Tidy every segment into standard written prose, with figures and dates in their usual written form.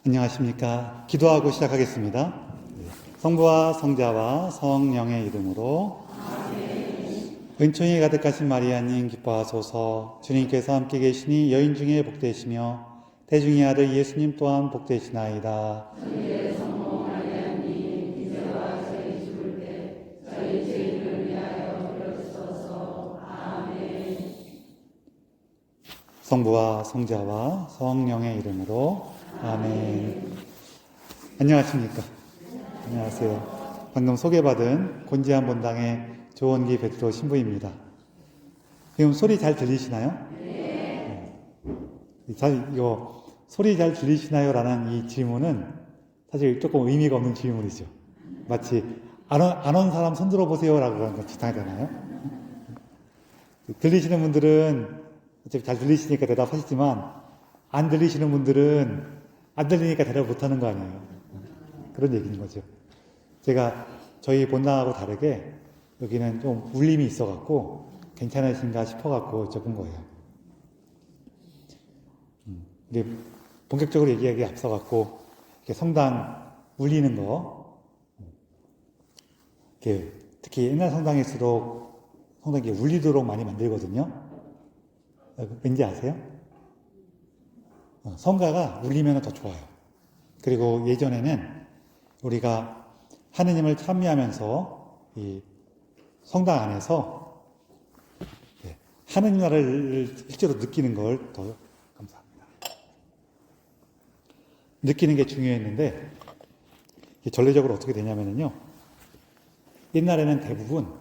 안녕하십니까. 기도하고 시작하겠습니다. 성부와 성자와 성령의 이름으로 은총이 가득하신 마리아님 기뻐하소서. 주님께서 함께 계시니 여인 중에 복되시며 태중의 아들 예수님 또한 복되시나이다. 성부와 성자와 성령의 이름으로 아멘. 안녕하십니까. 안녕하세요. 방금 소개받은 곤지암 본당의 조원기 베드로 신부입니다. 지금 소리 잘 들리시나요? 네. 이거 소리 잘 들리시나요? 라는 이 질문은 사실 조금 의미가 없는 질문이죠. 마치 안 온 사람 손 들어보세요 라고 그런 거 비슷하잖아요. 들리시는 분들은 어차피 잘 들리시니까 대답하시지만 안 들리시는 분들은 안 들리니까 대답 못하는 거 아니에요. 그런 얘기인 거죠. 제가 저희 본당하고 다르게 여기는 좀 울림이 있어갖고 괜찮으신가 싶어갖고 적은 거예요. 근데 본격적으로 얘기하기에 앞서갖고 이렇게 성당 울리는 거, 이렇게 특히 옛날 성당일수록 성당이 울리도록 많이 만들거든요. 왠지 아세요? 성가가 울리면 더 좋아요. 그리고 예전에는 우리가 하느님을 찬미하면서 이 성당 안에서 하느님 나라를 실제로 느끼는 걸 더 감사합니다. 느끼는 게 중요했는데 전례적으로 어떻게 되냐면요. 옛날에는 대부분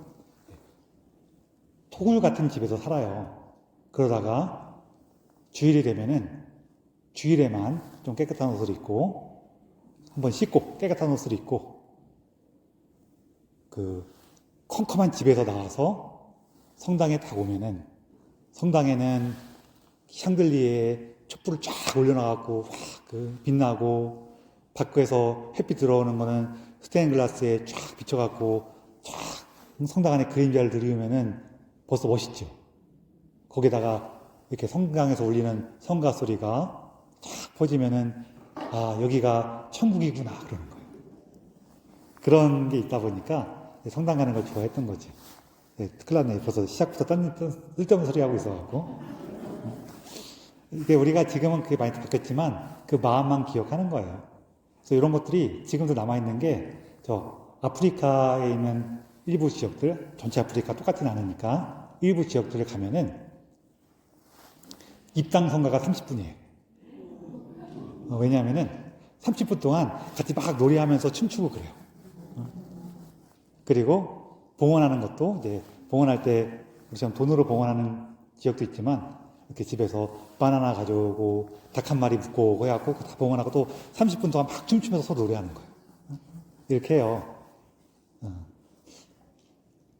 토굴 같은 집에서 살아요. 그러다가 주일이 되면은 주일에만 좀 깨끗한 옷을 입고 한번 씻고 깨끗한 옷을 입고 그 컴컴한 집에서 나와서 성당에 딱 오면은 성당에는 샹들리에 촛불을 쫙 올려놔갖고 확 빛나고 밖에서 햇빛 들어오는 거는 스테인글라스에 쫙 비춰갖고 쫙 성당 안에 그림자를 들이우면은 벌써 멋있죠. 거기다가 이렇게 성당에서 울리는 성가 소리가 쫙 퍼지면은 아 여기가 천국이구나 그러는 거예요. 그런 게 있다 보니까 성당 가는 걸 좋아했던 거지. 큰일 났네. 벌써 시작부터 쓸데없는 소리 하고 있어갖고. 이게 우리가 지금은 그게 많이 바뀌었지만 그 마음만 기억하는 거예요. 그래서 이런 것들이 지금도 남아있는 게 저 아프리카에 있는 일부 지역들, 전체 아프리카 똑같진 않으니까 일부 지역들을 가면은 입당 성가가 30분이에요. 왜냐하면은 30분 동안 같이 막 노래하면서 춤추고 그래요. 그리고 봉헌하는 것도 이제 봉헌할 때 우리처럼 돈으로 봉헌하는 지역도 있지만 이렇게 집에서 바나나 가져오고 닭 한 마리 묻고 오고 해갖고 다 봉헌하고 또 30분 동안 막 춤추면서 서로 노래하는 거예요. 이렇게 해요.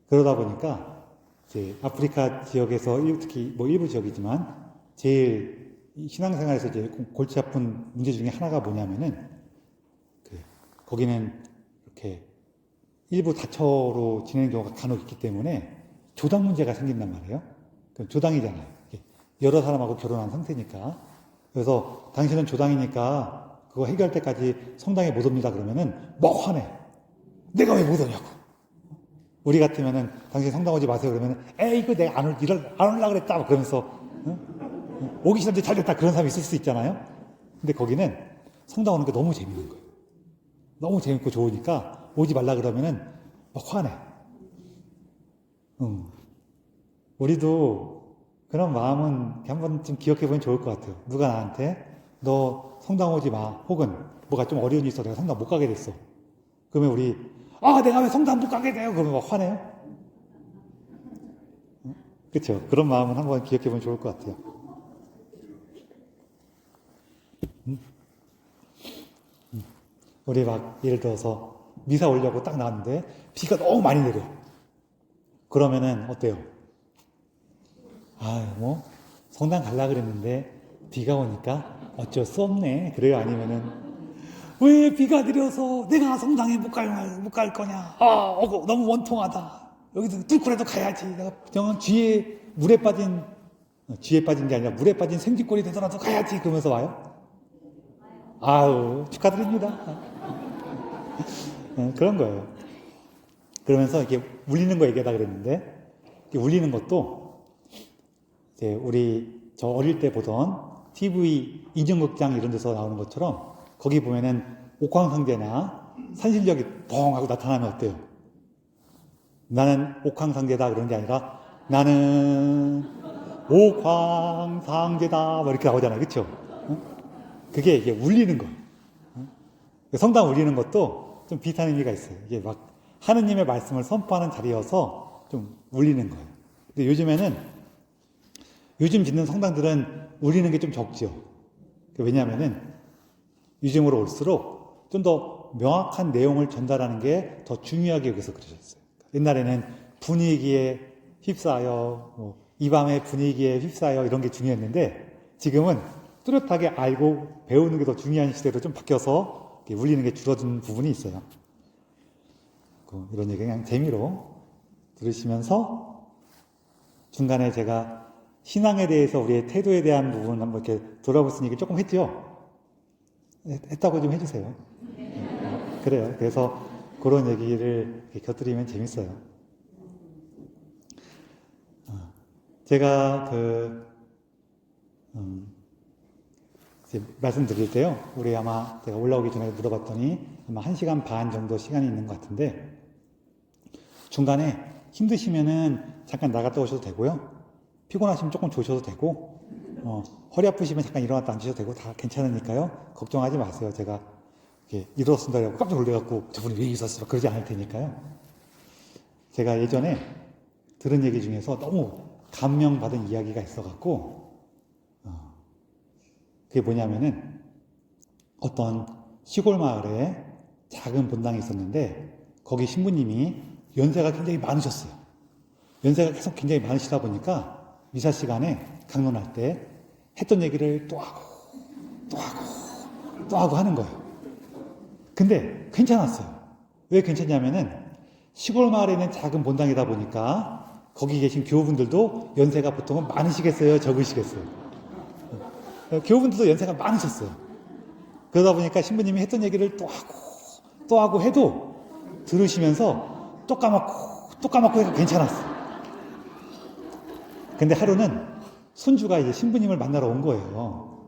그러다 보니까 이제 아프리카 지역에서 특히 뭐 일부 지역이지만 제일 신앙생활에서 이제 골치 아픈 문제 중에 하나가 뭐냐면은 거기는 이렇게 일부 다처로 지내는 경우가 간혹 있기 때문에 조당 문제가 생긴단 말이에요. 그럼 조당이잖아요. 여러 사람하고 결혼한 상태니까. 그래서 당신은 조당이니까 그거 해결할 때까지 성당에 못 옵니다. 그러면은 막 화내. 내가 왜 못 오냐고. 우리 같으면은 당신 성당 오지 마세요. 그러면은 에이 이거 내가 안 올라 그랬다. 그러면서 오기 싫은데 잘 됐다. 그런 사람이 있을 수 있잖아요. 근데 거기는 성당 오는 게 너무 재밌는 거예요. 너무 재밌고 좋으니까 오지 말라 그러면은 막 화내. 우리도 그런 마음은 한 번쯤 기억해보면 좋을 것 같아요. 누가 나한테 너 성당 오지 마. 혹은 뭐가 좀 어려운 일이 있어. 내가 성당 못 가게 됐어. 그러면 우리 내가 왜 성당 못 가게 돼요? 그러면 막 화내요. 그렇죠. 그런 마음은 한번 기억해보면 좋을 것 같아요. 우리 막 예를 들어서 미사 오려고 딱 나왔는데 비가 너무 많이 내려. 그러면은 어때요? 뭐 성당 갈라 그랬는데 비가 오니까 어쩔 수 없네. 그래요? 아니면은 왜 비가 내려서 내가 성당에 못 갈 거냐? 너무 원통하다. 여기도 뚫고라도 가야지. 내가 정말 쥐에 빠진 게 아니라 물에 빠진 생쥐꼴이 되더라도 가야지. 그러면서 와요? 아유, 축하드립니다. 그런 거예요. 그러면서 이렇게 울리는 거 얘기하다 그랬는데, 이렇게 울리는 것도 이제 저 어릴 때 보던 TV 인증극장 이런 데서 나오는 것처럼 거기 보면은 옥황상제나 산신령이 뻥 하고 나타나면 어때요? 나는 옥황상제다 그런 게 아니라 나는 옥황상제다 뭐 이렇게 나오잖아요. 그렇죠? 그게 이게 울리는 거예요. 성당 울리는 것도 좀 비슷한 의미가 있어요. 이게 막 하느님의 말씀을 선포하는 자리여서 좀 울리는 거예요. 근데 요즘 짓는 성당들은 울리는 게 좀 적죠. 왜냐하면은 요즘으로 올수록 좀 더 명확한 내용을 전달하는 게 더 중요하게 여기서 그러셨어요. 옛날에는 분위기에 휩싸여, 이 밤의 분위기에 휩싸여 이런 게 중요했는데 지금은 뚜렷하게 알고 배우는 게 더 중요한 시대로 좀 바뀌어서 울리는 게 줄어든 부분이 있어요. 이런 얘기 그냥 재미로 들으시면서 중간에 제가 신앙에 대해서 우리의 태도에 대한 부분 한번 이렇게 돌아볼 얘기 조금 했죠? 했다고 좀 해주세요. 그래요. 그래서 그런 얘기를 곁들이면 재밌어요. 제가 이제 말씀드릴 때요. 우리 아마 제가 올라오기 전에 물어봤더니 아마 1시간 반 정도 시간이 있는 것 같은데 중간에 힘드시면은 잠깐 나갔다 오셔도 되고요. 피곤하시면 조금 조셔도 되고 허리 아프시면 잠깐 일어났다 앉으셔도 되고 다 괜찮으니까요. 걱정하지 마세요. 제가 일어섰다고 깜짝 놀래갖고 저분이 왜 있었어? 그러지 않을 테니까요. 제가 예전에 들은 얘기 중에서 너무 감명받은 이야기가 있어갖고 그게 뭐냐면은 어떤 시골 마을에 작은 본당이 있었는데 거기 신부님이 연세가 굉장히 많으셨어요. 연세가 계속 굉장히 많으시다 보니까 미사 시간에 강론할 때 했던 얘기를 또 하고 하는 거예요. 근데 괜찮았어요. 왜 괜찮냐면은 시골 마을에 있는 작은 본당이다 보니까 거기 계신 교우분들도 연세가 보통은 많으시겠어요? 적으시겠어요? 교우분들도 연세가 많으셨어요. 그러다 보니까 신부님이 했던 얘기를 또 하고 해도 들으시면서 또 까먹고 해서 괜찮았어요. 근데 하루는 손주가 이제 신부님을 만나러 온 거예요.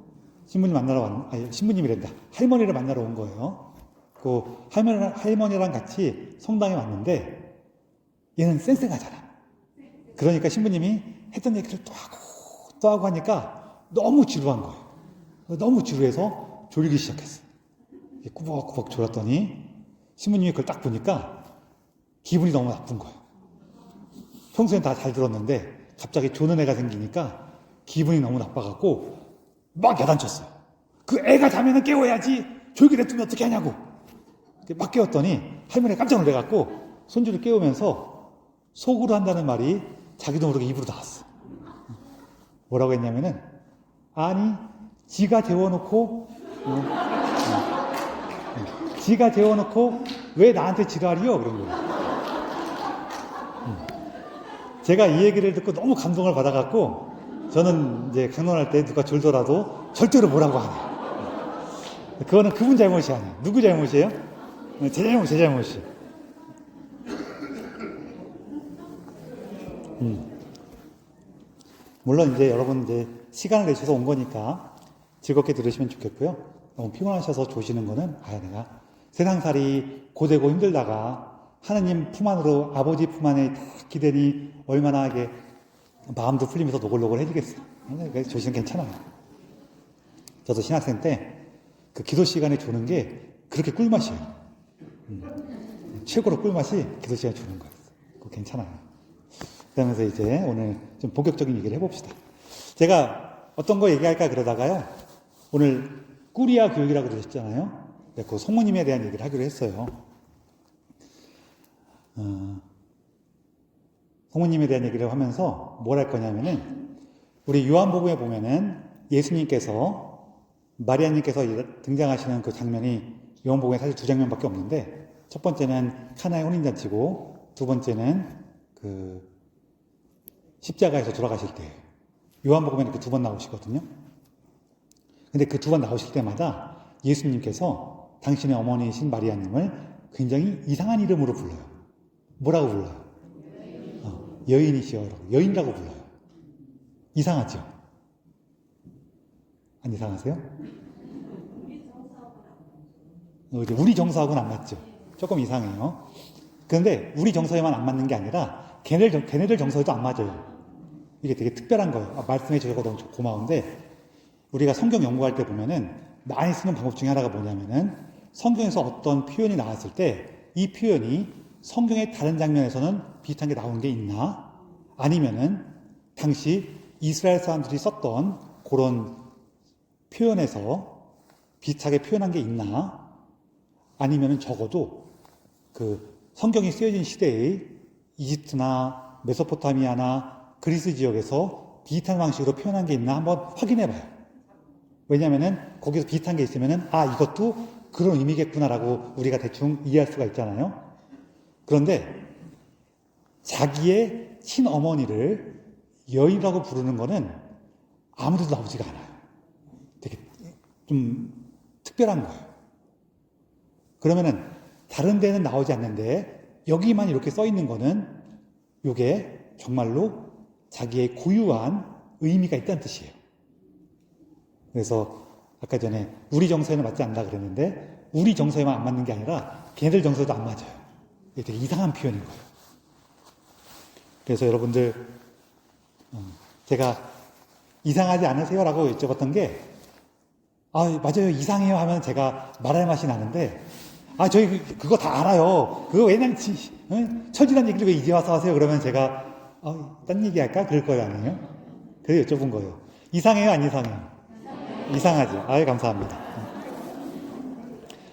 신부님이란다. 할머니를 만나러 온 거예요. 그 할머니랑 같이 성당에 왔는데 얘는 쌩쌩하잖아. 그러니까 신부님이 했던 얘기를 또 하고 하니까 너무 지루한 거예요. 너무 지루해서 졸기 시작했어. 꾸벅꾸벅 졸았더니 신부님이 그걸 딱 보니까 기분이 너무 나쁜 거예요. 평소엔 다 잘 들었는데 갑자기 조는 애가 생기니까 기분이 너무 나빠갖고 막 야단쳤어요. 그 애가 자면은 깨워야지 졸게 냅두면 어떻게 하냐고. 막 깨웠더니 할머니가 깜짝 놀래갖고 손주를 깨우면서 속으로 한다는 말이 자기도 모르게 입으로 나왔어. 뭐라고 했냐면은 아니 지가 재워놓고 왜 나한테 지랄이요? 그런 거예요. 제가 이 얘기를 듣고 너무 감동을 받아갖고 저는 이제 강론할 때 누가 졸더라도 절대로 뭐라고 안 해요. 그거는 그분 잘못이 아니에요. 누구 잘못이에요? 제 잘못이. 물론 이제 여러분 이제 시간을 내셔서 온 거니까 즐겁게 들으시면 좋겠고요. 너무 피곤하셔서 조시는 거는 내가 세상살이 고되고 힘들다가 하느님 품 안으로 아버지 품 안에 다 기대니 얼마나 이게 마음도 풀리면서 노골노골해지겠어요. 그래서 조시는 괜찮아요. 저도 신학생 때 그 기도 시간에 조는 게 그렇게 꿀맛이에요. 최고로 꿀맛이 기도 시간에 조는 거예요. 그거 괜찮아요. 그러면서 이제 오늘 좀 본격적인 얘기를 해봅시다. 제가 어떤 거 얘기할까 그러다가요. 오늘 꾸리아 교육이라고 그러셨잖아요. 그 성모님에 대한 얘기를 하기로 했어요. 성모님에 대한 얘기를 하면서 뭘 할 거냐면은 우리 요한복음에 보면은 예수님께서 마리아님께서 등장하시는 그 장면이 요한복음에 사실 2장면밖에 없는데 첫 번째는 카나의 혼인잔치고 두 번째는 그 십자가에서 돌아가실 때 요한복음에는 그 2번 나오시거든요. 근데 그 2번 나오실 때마다 예수님께서 당신의 어머니이신 마리아님을 굉장히 이상한 이름으로 불러요. 뭐라고 불러요? 여인이시여. 여인이라고 불러요. 이상하죠? 안 이상하세요? 우리 정서하고는 안 맞죠? 조금 이상해요. 그런데 우리 정서에만 안 맞는 게 아니라 걔네들 정서에도 안 맞아요. 이게 되게 특별한 거예요. 말씀해 주셔서 너무 고마운데, 우리가 성경 연구할 때 보면은 많이 쓰는 방법 중에 하나가 뭐냐면은 성경에서 어떤 표현이 나왔을 때 이 표현이 성경의 다른 장면에서는 비슷한 게 나온 게 있나? 아니면은 당시 이스라엘 사람들이 썼던 그런 표현에서 비슷하게 표현한 게 있나? 아니면은 적어도 그 성경이 쓰여진 시대의 이집트나 메소포타미아나 그리스 지역에서 비슷한 방식으로 표현한 게 있나 한번 확인해 봐요. 왜냐면은 거기서 비슷한 게 있으면은 이것도 그런 의미겠구나라고 우리가 대충 이해할 수가 있잖아요. 그런데 자기의 친어머니를 여인이라고 부르는 거는 아무데도 나오지가 않아요. 되게 좀 특별한 거예요. 그러면은 다른 데는 나오지 않는데 여기만 이렇게 써 있는 거는 이게 정말로 자기의 고유한 의미가 있다는 뜻이에요. 그래서 아까 전에 우리 정서에는 맞지 않는다 그랬는데 우리 정서에만 안 맞는 게 아니라 걔네들 정서에도 안 맞아요. 이게 되게 이상한 표현인 거예요. 그래서 여러분들 제가 이상하지 않으세요? 라고 여쭤봤던 게 맞아요 이상해요 하면 제가 말할 맛이 나는데 저희 그거 다 알아요. 그거 왜냐면 천지란 얘기를 왜 이제 와서 하세요? 그러면 제가 딴 얘기 할까? 그럴 거예요 아니에요? 그래서 여쭤본 거예요. 이상해요 안 이상해요? 이상하지. 감사합니다.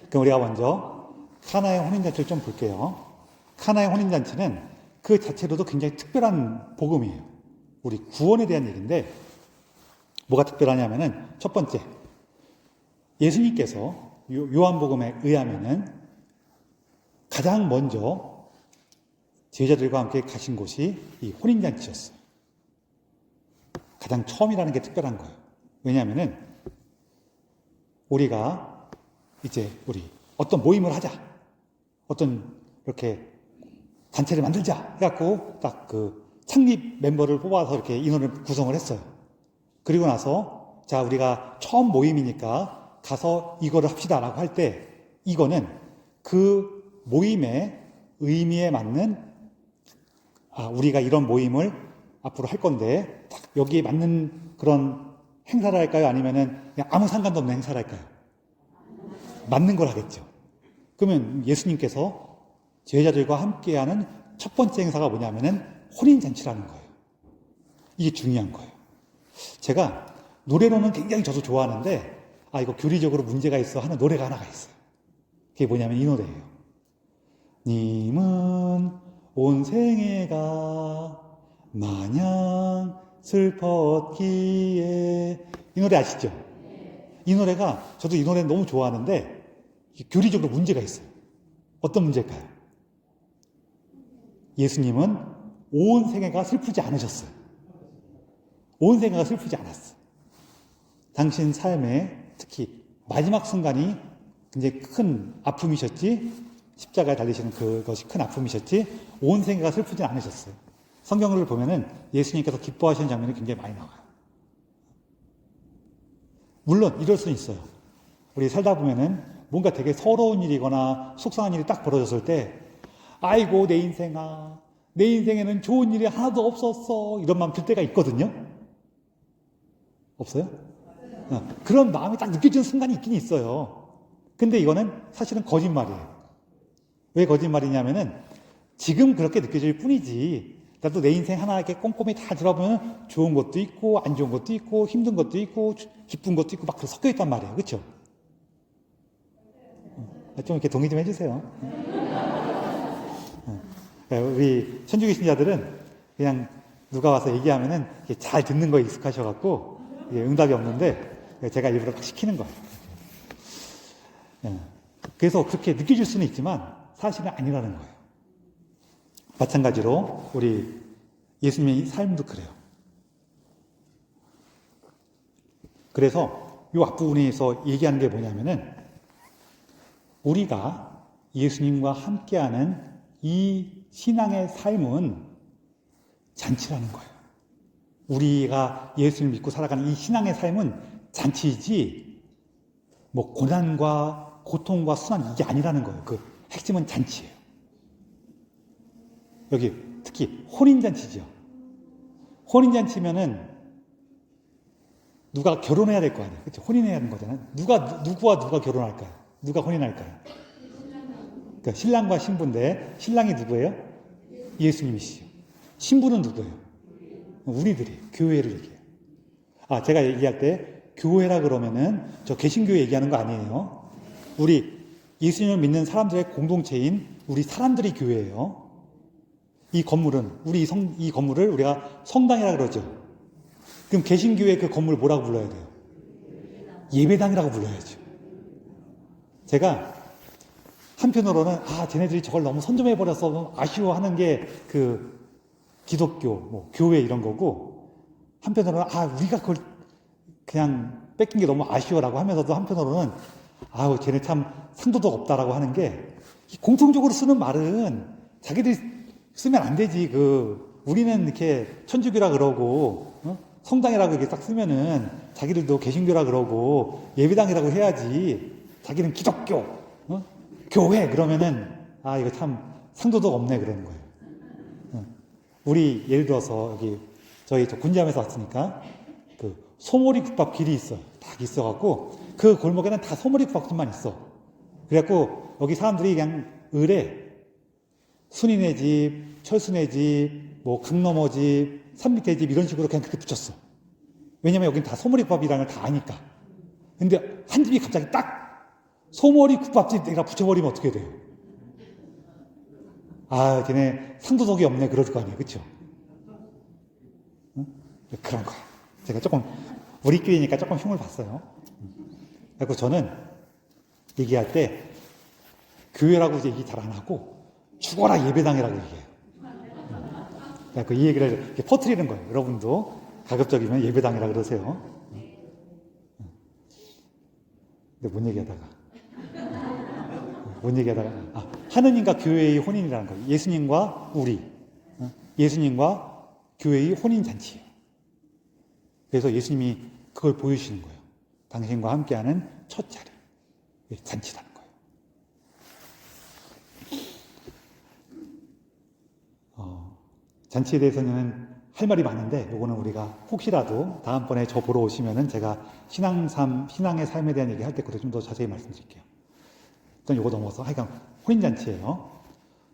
그럼 우리가 먼저 카나의 혼인잔치를 좀 볼게요. 카나의 혼인잔치는 그 자체로도 굉장히 특별한 복음이에요. 우리 구원에 대한 얘기인데 뭐가 특별하냐면은 첫 번째 예수님께서 요한복음에 의하면은 가장 먼저 제자들과 함께 가신 곳이 이 혼인잔치였어요. 가장 처음이라는 게 특별한 거예요. 왜냐하면은 우리가 이제 우리 어떤 모임을 하자, 어떤 이렇게 단체를 만들자 해갖고 딱 그 창립 멤버를 뽑아서 이렇게 인원을 구성을 했어요. 그리고 나서 자 우리가 처음 모임이니까 가서 이거를 합시다라고 할 때 이거는 그 모임의 의미에 맞는 우리가 이런 모임을 앞으로 할 건데 딱 여기에 맞는 그런 행사를 할까요? 아니면은 그냥 아무 상관도 없는 행사를 할까요? 맞는 걸 하겠죠. 그러면 예수님께서 제자들과 함께하는 첫 번째 행사가 뭐냐면은 혼인잔치라는 거예요. 이게 중요한 거예요. 제가 노래로는 굉장히 저도 좋아하는데 이거 교리적으로 문제가 있어 하는 노래가 하나가 있어요. 그게 뭐냐면 이 노래예요. 님은 온 생애가 마냥 슬펐기에 이 노래 아시죠? 이 노래가 저도 이 노래 너무 좋아하는데 교리적으로 문제가 있어요. 어떤 문제일까요? 예수님은 온 생애가 슬프지 않으셨어요. 온 생애가 슬프지 않았어요. 당신 삶에 특히 마지막 순간이 굉장히 큰 아픔이셨지 십자가에 달리시는 그것이 큰 아픔이셨지 온 생애가 슬프지 않으셨어요. 성경을 보면은 예수님께서 기뻐하시는 장면이 굉장히 많이 나와요. 물론 이럴 수는 있어요. 우리 살다 보면은 뭔가 되게 서러운 일이거나 속상한 일이 딱 벌어졌을 때 아이고 내 인생아 내 인생에는 좋은 일이 하나도 없었어 이런 마음 들 때가 있거든요. 없어요? 그런 마음이 딱 느껴지는 순간이 있긴 있어요. 근데 이거는 사실은 거짓말이에요. 왜 거짓말이냐면은 지금 그렇게 느껴질 뿐이지 나도 내 인생 하나 이렇게 꼼꼼히 다 들어보면 좋은 것도 있고 안 좋은 것도 있고 힘든 것도 있고 기쁜 것도 있고 막 섞여 있단 말이에요. 그렇죠? 좀 이렇게 동의 좀 해주세요. 우리 천주교 신자들은 그냥 누가 와서 얘기하면은 잘 듣는 거에 익숙하셔갖고 응답이 없는데 제가 일부러 막 시키는 거예요. 그래서 그렇게 느껴질 수는 있지만 사실은 아니라는 거예요. 마찬가지로 우리 예수님의 삶도 그래요. 그래서 이 앞부분에서 얘기하는 게 뭐냐면은 우리가 예수님과 함께하는 이 신앙의 삶은 잔치라는 거예요. 우리가 예수님을 믿고 살아가는 이 신앙의 삶은 잔치이지 뭐 고난과 고통과 순환 이게 아니라는 거예요. 그 핵심은 잔치예요. 여기 특히 혼인잔치죠. 혼인잔치면은 누가 결혼해야 될 거 아니에요. 그렇죠? 혼인해야 하는 거잖아요. 누구와 누가 결혼할까요? 누가 혼인할까요? 그러니까 신랑과 신부인데 신랑이 누구예요? 예수님이시죠. 신부는 누구예요? 우리들이 교회를 얘기해요. 제가 얘기할 때 교회라 그러면은 저 개신교회 얘기하는 거 아니에요. 우리 예수님을 믿는 사람들의 공동체인 우리 사람들이 교회예요. 이 건물은 이 건물을 우리가 성당이라 그러죠. 그럼 개신교회 그 건물 뭐라고 불러야 돼요? 예배당이라고 불러야죠. 제가 한편으로는 쟤네들이 저걸 너무 선점해버려서 너무 아쉬워하는 게 그 기독교, 뭐 교회 이런 거고, 한편으로는 우리가 그걸 그냥 뺏긴 게 너무 아쉬워라고 하면서도 한편으로는 쟤네 참 상도덕 없다라고 하는 게, 공통적으로 쓰는 말은 자기들이 쓰면 안 되지. 우리는 이렇게 천주교라 그러고 성당이라고 이렇게 딱 쓰면은 자기들도 개신교라 그러고 예배당이라고 해야지. 자기는 기독교, 교회 그러면은 이거 참 상도덕 없네 그러는 거예요. 우리 예를 들어서 여기 저희 군지함에서 왔으니까 그 소머리 국밥 길이 있어요. 딱 있어갖고 그 골목에는 다 소머리 국밥집만 있어. 그래갖고 여기 사람들이 그냥 을에 순이네 집, 철수네 집, 뭐 강너머 집, 산밑에 집 이런 식으로 그냥 그렇게 붙였어. 왜냐면 여긴 다 소머리 국밥이라는 걸 다 아니까. 근데 한 집이 갑자기 딱 소머리 국밥집 내가 붙여버리면 어떻게 돼요? 걔네 상도덕이 없네 그럴 거 아니에요. 그쵸? 그런 거야. 제가 조금 우리끼리니까 조금 흉을 봤어요. 그래서 저는 얘기할 때 교회라고 이제 얘기 잘 안 하고 죽어라 예배당이라고 얘기해요. 그러니까 이 얘기를 이렇게 퍼뜨리는 거예요. 여러분도 가급적이면 예배당이라 그러세요. 근데 뭔 얘기하다가 하느님과 교회의 혼인이라는 거예요. 예수님과 우리, 예수님과 교회의 혼인잔치예요. 그래서 예수님이 그걸 보여주시는 거예요. 당신과 함께하는 첫 자리, 잔치라는 거예요. 잔치에 대해서는 할 말이 많은데 요거는 우리가 혹시라도 다음번에 저 보러 오시면은 제가 신앙의 삶에 대한 얘기 할 때 좀 더 자세히 말씀드릴게요. 일단 요거 넘어서 하여간 혼인잔치예요.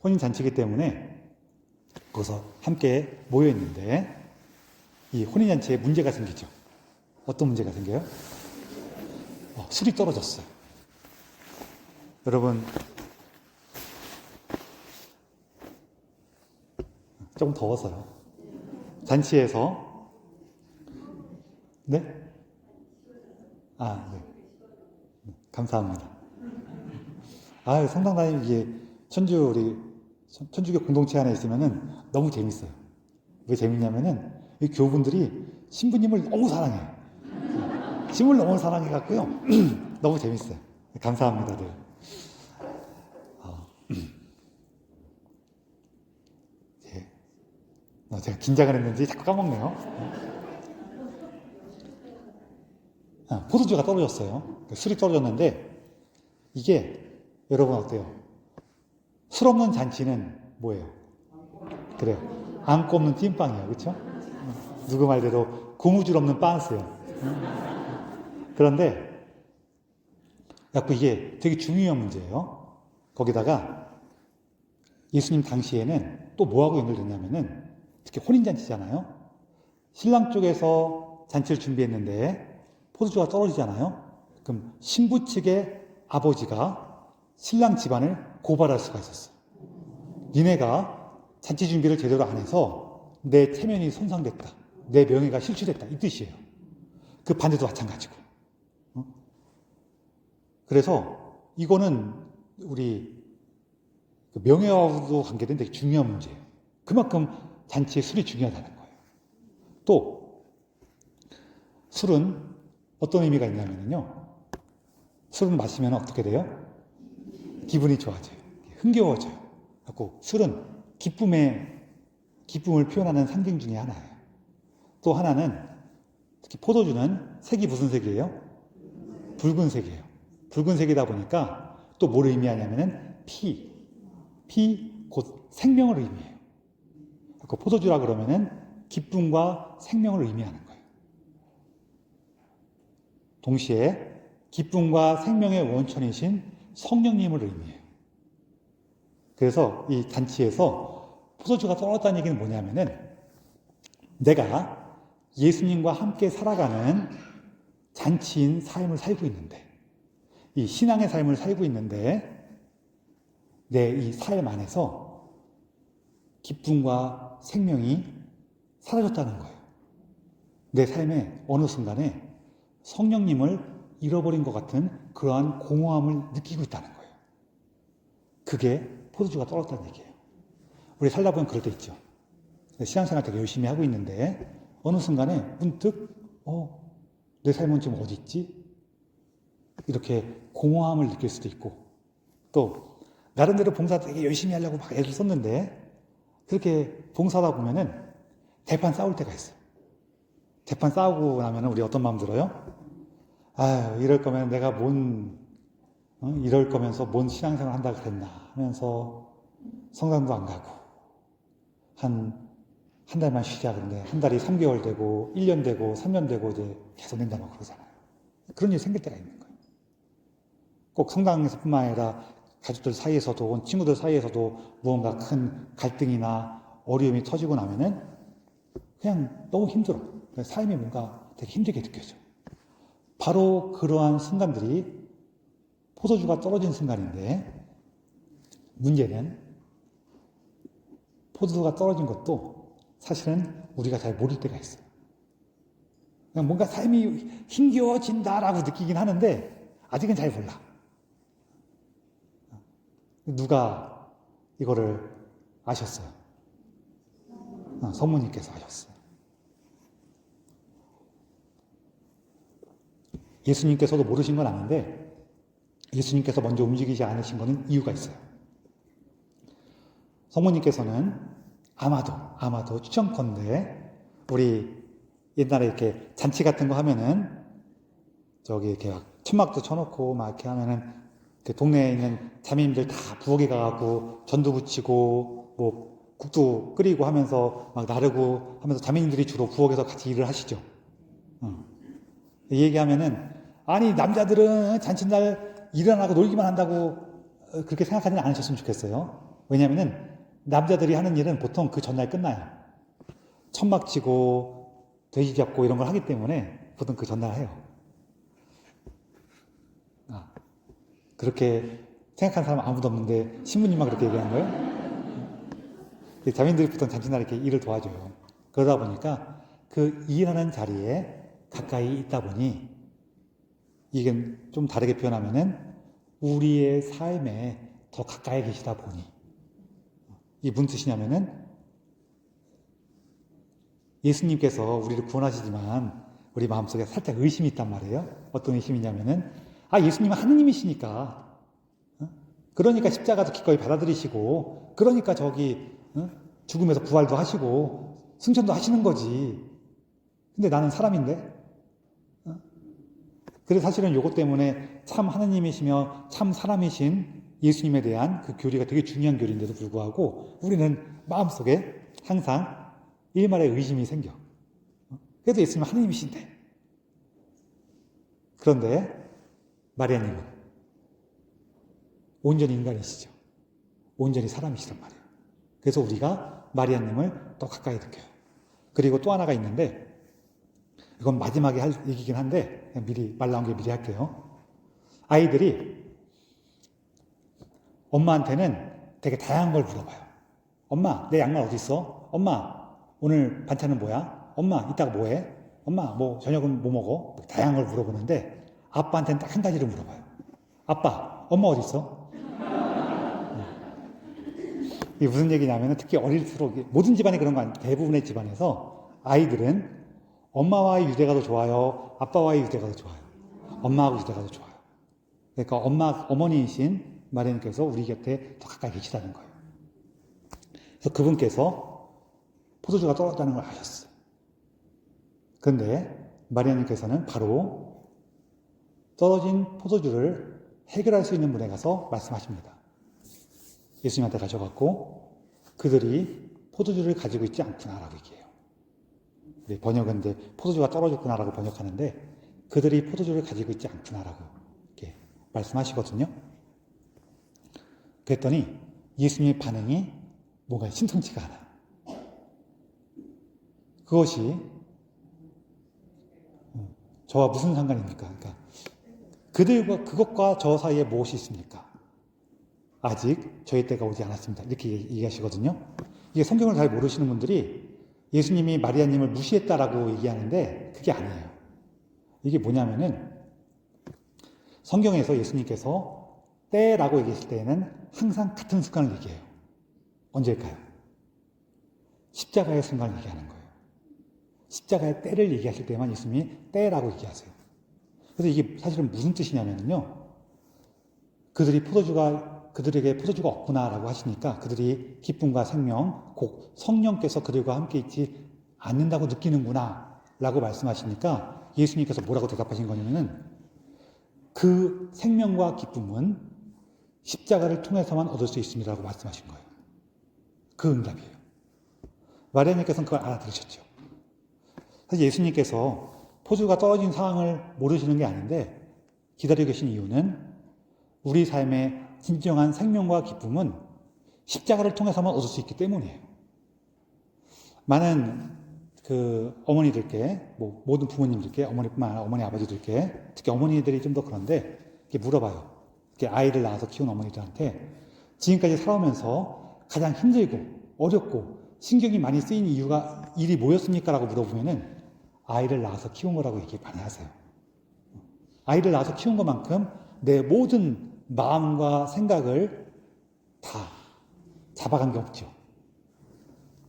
혼인잔치이기 때문에 거기서 함께 모여있는데 이 혼인잔치에 문제가 생기죠. 어떤 문제가 생겨요? 술이 떨어졌어요. 여러분 조금 더워서요. 잔치에서 네? 네. 감사합니다. 성당 다니면 이게 천주교 공동체 안에 있으면은 너무 재밌어요. 왜 재밌냐면은 이 교우분들이 신부님을 너무 사랑해요. 신부를 너무 사랑해갖고요. 너무 재밌어요. 감사합니다. 네. 제가 긴장을 했는지 자꾸 까먹네요. 포도주가 떨어졌어요. 술이 떨어졌는데 이게 여러분 어때요? 술 없는 잔치는 뭐예요? 그래요. 안고 없는 찐빵이에요. 그렇죠? 누구 말대로 고무줄 없는 빤스예요. 그런데 자꾸 이게 되게 중요한 문제예요. 거기다가 예수님 당시에는 또 뭐하고 연결됐냐면은 특히 혼인잔치잖아요. 신랑 쪽에서 잔치를 준비했는데 포도주가 떨어지잖아요. 그럼 신부 측의 아버지가 신랑 집안을 고발할 수가 있었어요. 니네가 잔치 준비를 제대로 안 해서 내 체면이 손상됐다. 내 명예가 실추됐다. 이 뜻이에요. 그 반대도 마찬가지고. 그래서 이거는 우리 명예와도 관계된 되게 중요한 문제예요. 그만큼 잔치에 술이 중요하다는 거예요. 또 술은 어떤 의미가 있냐면요. 술을 마시면 어떻게 돼요? 기분이 좋아져요. 흥겨워져요. 그래서 술은 기쁨을 표현하는 상징 중에 하나예요. 또 하나는 특히 포도주는 색이 무슨 색이에요? 붉은색이에요. 붉은색이다 보니까 또 뭘 의미하냐면은 곧 생명을 의미해요. 그 포도주라 그러면은 기쁨과 생명을 의미하는 거예요. 동시에 기쁨과 생명의 원천이신 성령님을 의미해요. 그래서 이 잔치에서 포도주가 떨어졌다는 얘기는 뭐냐면은 내가 예수님과 함께 살아가는 잔치인 삶을 살고 있는데, 이 신앙의 삶을 살고 있는데 내 이 삶 안에서 기쁨과 생명이 사라졌다는 거예요. 내 삶의 어느 순간에 성령님을 잃어버린 것 같은 그러한 공허함을 느끼고 있다는 거예요. 그게 포도주가 떨어졌다는 얘기예요. 우리 살다 보면 그럴 때 있죠. 신앙생활 되게 열심히 하고 있는데 어느 순간에 문득 내 삶은 지금 어디 있지? 이렇게 공허함을 느낄 수도 있고, 또 나름대로 봉사 되게 열심히 하려고 막 애를 썼는데 그렇게 봉사하다 보면은 대판 싸울 때가 있어요. 대판 싸우고 나면 우리 어떤 마음 들어요? 이럴 거면 내가 이럴 거면서 뭔 신앙생활 한다 그랬나 하면서 성당도 안 가고 한 달만 쉬자 그런데 한 달이 3개월 되고 1년 되고 3년 되고 이제 계속 냉담하고 그러잖아요. 그런 일이 생길 때가 있는 거예요. 꼭 성당에서뿐만 아니라 가족들 사이에서도 친구들 사이에서도 무언가 큰 갈등이나 어려움이 터지고 나면은 그냥 너무 힘들어. 삶이 뭔가 되게 힘들게 느껴져. 바로 그러한 순간들이 포도주가 떨어진 순간인데, 문제는 포도주가 떨어진 것도 사실은 우리가 잘 모를 때가 있어요. 그냥 뭔가 삶이 힘겨워진다라고 느끼긴 하는데 아직은 잘 몰라. 누가 이거를 아셨어요? 성모님께서 아셨어요. 예수님께서도 모르신 건 아닌데 예수님께서 먼저 움직이지 않으신 거는 이유가 있어요. 성모님께서는 아마도 추천컨대 우리 옛날에 이렇게 잔치 같은 거 하면은 저기 이렇게 천막도 쳐놓고 막 이렇게 하면은 그 동네에 있는 자매님들 다 부엌에 가갖고 전도 부치고 뭐 국도 끓이고 하면서 막 나르고 하면서 자매님들이 주로 부엌에서 같이 일을 하시죠. 이 얘기하면은 아니 남자들은 잔칫날 일 안 하고 놀기만 한다고 그렇게 생각하지는 않으셨으면 좋겠어요. 왜냐하면은 남자들이 하는 일은 보통 그 전날 끝나요. 천막 치고 돼지 잡고 이런 걸 하기 때문에 보통 그 전날 해요. 그렇게 생각하는 사람 아무도 없는데 신부님만 그렇게 얘기하는 거예요? 자매님들이 보통 잔칫날 이렇게 일을 도와줘요. 그러다 보니까 그 일하는 자리에 가까이 있다 보니, 이게 좀 다르게 표현하면은 우리의 삶에 더 가까이 계시다 보니, 이게 무슨 뜻이냐면은 예수님께서 우리를 구원하시지만 우리 마음속에 살짝 의심이 있단 말이에요. 어떤 의심이냐면은 예수님은 하느님이시니까, 그러니까 십자가도 기꺼이 받아들이시고, 그러니까 죽음에서 부활도 하시고 승천도 하시는 거지. 근데 나는 사람인데? 그래서 사실은 요것 때문에 참 하느님이시며 참 사람이신 예수님에 대한 그 교리가 되게 중요한 교리인데도 불구하고 우리는 마음속에 항상 일말의 의심이 생겨. 그래도 예수님은 하느님이신데. 그런데 마리아님은 온전히 인간이시죠. 온전히 사람이시단 말이에요. 그래서 우리가 마리아님을 더 가까이 느껴요. 그리고 또 하나가 있는데, 이건 마지막에 할 얘기긴 한데 미리 말 나온 게 미리 할게요. 아이들이 엄마한테는 되게 다양한 걸 물어봐요. 엄마, 내 양말 어디 있어? 엄마, 오늘 반찬은 뭐야? 엄마, 이따가 뭐해? 엄마, 저녁은 뭐 먹어? 다양한 걸 물어보는데 아빠한테는 딱 한 가지를 물어봐요. 아빠, 엄마 어디 있어? 이게 무슨 얘기냐면 특히 어릴수록 모든 집안이 그런 거 아니에요. 대부분의 집안에서 아이들은 엄마와의 유대가 더 좋아요? 아빠와의 유대가 더 좋아요? 엄마하고 유대가 더 좋아요. 그러니까 어머니이신 마리아님께서 우리 곁에 더 가까이 계시다는 거예요. 그래서 그분께서 포도주가 떨어졌다는 걸 아셨어요. 그런데 마리아님께서는 바로 떨어진 포도주를 해결할 수 있는 분에 가서 말씀하십니다. 예수님한테 가셔갖고 그들이 포도주를 가지고 있지 않구나라고 얘기해요. 우리 번역은 이제 포도주가 떨어졌구나라고 번역하는데 그들이 포도주를 가지고 있지 않구나라고 이렇게 말씀하시거든요. 그랬더니 예수님의 반응이 뭔가 심상치가 않아요. 그것이 저와 무슨 상관입니까? 그러니까 그들과 그것과 저 사이에 무엇이 있습니까? 아직 저희 때가 오지 않았습니다. 이렇게 얘기하시거든요. 이게 성경을 잘 모르시는 분들이 예수님이 마리아님을 무시했다라고 얘기하는데 그게 아니에요. 이게 뭐냐면은 성경에서 예수님께서 때라고 얘기했을 때에는 항상 같은 순간을 얘기해요. 언제일까요? 십자가의 순간을 얘기하는 거예요. 십자가의 때를 얘기하실 때만 예수님이 때라고 얘기하세요. 그래서 이게 사실은 무슨 뜻이냐면요. 그들에게 포도주가 없구나라고 하시니까 그들이 기쁨과 생명, 곧 성령께서 그들과 함께 있지 않는다고 느끼는구나 라고 말씀하시니까 예수님께서 뭐라고 대답하신 거냐면은 그 생명과 기쁨은 십자가를 통해서만 얻을 수 있습니다 라고 말씀하신 거예요. 그 응답이에요. 마리아님께서는 그걸 알아들으셨죠. 사실 예수님께서 포도주가 떨어진 상황을 모르시는 게 아닌데 기다리고 계신 이유는 우리 삶의 진정한 생명과 기쁨은 십자가를 통해서만 얻을 수 있기 때문이에요. 많은 어머니들께, 모든 부모님들께, 어머니뿐만 아니라 어머니, 아버지들께, 특히 어머니들이 좀 더 그런데, 이렇게 물어봐요. 이렇게 아이를 낳아서 키운 어머니들한테, 지금까지 살아오면서 가장 힘들고, 어렵고, 신경이 많이 쓰인 일이 뭐였습니까? 라고 물어보면은, 아이를 낳아서 키운 거라고 얘기 많이 하세요. 아이를 낳아서 키운 것만큼 내 모든 마음과 생각을 다 잡아간 게 없죠.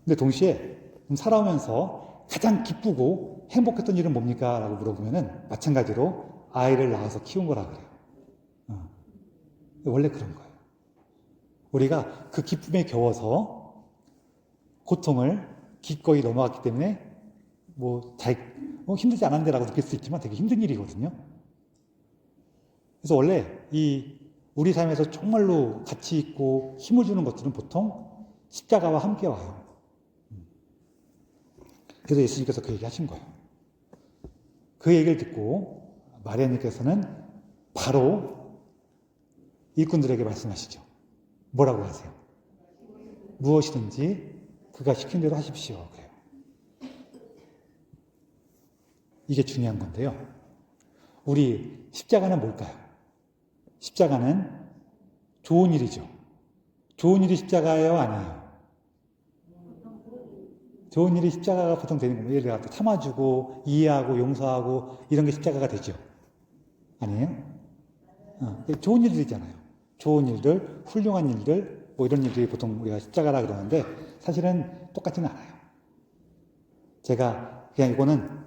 근데 동시에 살아오면서 가장 기쁘고 행복했던 일은 뭡니까? 라고 물어보면은 마찬가지로 아이를 낳아서 키운 거라 그래요. 원래 그런 거예요. 우리가 그 기쁨에 겨워서 고통을 기꺼이 넘어갔기 때문에 힘들지 않았는데라고 느낄 수 있지만 되게 힘든 일이거든요. 그래서 원래 우리 삶에서 정말로 가치 있고 힘을 주는 것들은 보통 십자가와 함께 와요. 그래서 예수님께서 그 얘기 하신 거예요. 그 얘기를 듣고 마리아님께서는 바로 일꾼들에게 말씀하시죠. 뭐라고 하세요? 무엇이든지 그가 시킨 대로 하십시오. 그래요. 이게 중요한 건데요. 우리 십자가는 뭘까요? 십자가는 좋은 일이죠. 좋은 일이 십자가예요? 아니에요? 좋은 일이 십자가가 보통 되는 겁니다. 예를 들어 참아주고 이해하고 용서하고 이런 게 십자가가 되죠. 아니에요? 좋은 일들이잖아요. 좋은 일들, 훌륭한 일들, 이런 일들이 보통 우리가 십자가라 그러는데 사실은 똑같지는 않아요. 제가 그냥 이거는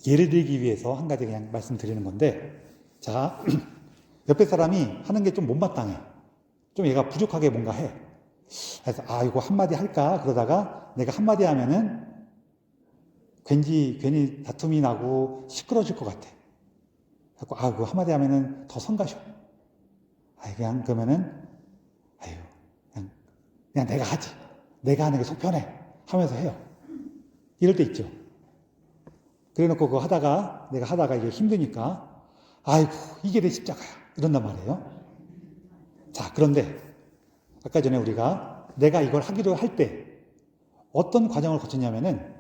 예를 들기 위해서 한 가지 그냥 말씀드리는 건데, 자, 옆에 사람이 하는 게 좀 못마땅해. 좀 얘가 부족하게 뭔가 해. 그래서 이거 한마디 할까? 그러다가 내가 한마디 하면은 괜히 다툼이 나고 시끄러질 것 같아. 그래서 그거 한마디 하면은 더 성가셔. 그러면은 그냥 내가 하지. 내가 하는 게 속 편해. 하면서 해요. 이럴 때 있죠. 그래 놓고 내가 하다가 이게 힘드니까, 이게 내 십자가야. 이런단 말이에요. 자, 그런데, 아까 전에 내가 이걸 하기로 할 때, 어떤 과정을 거쳤냐면은,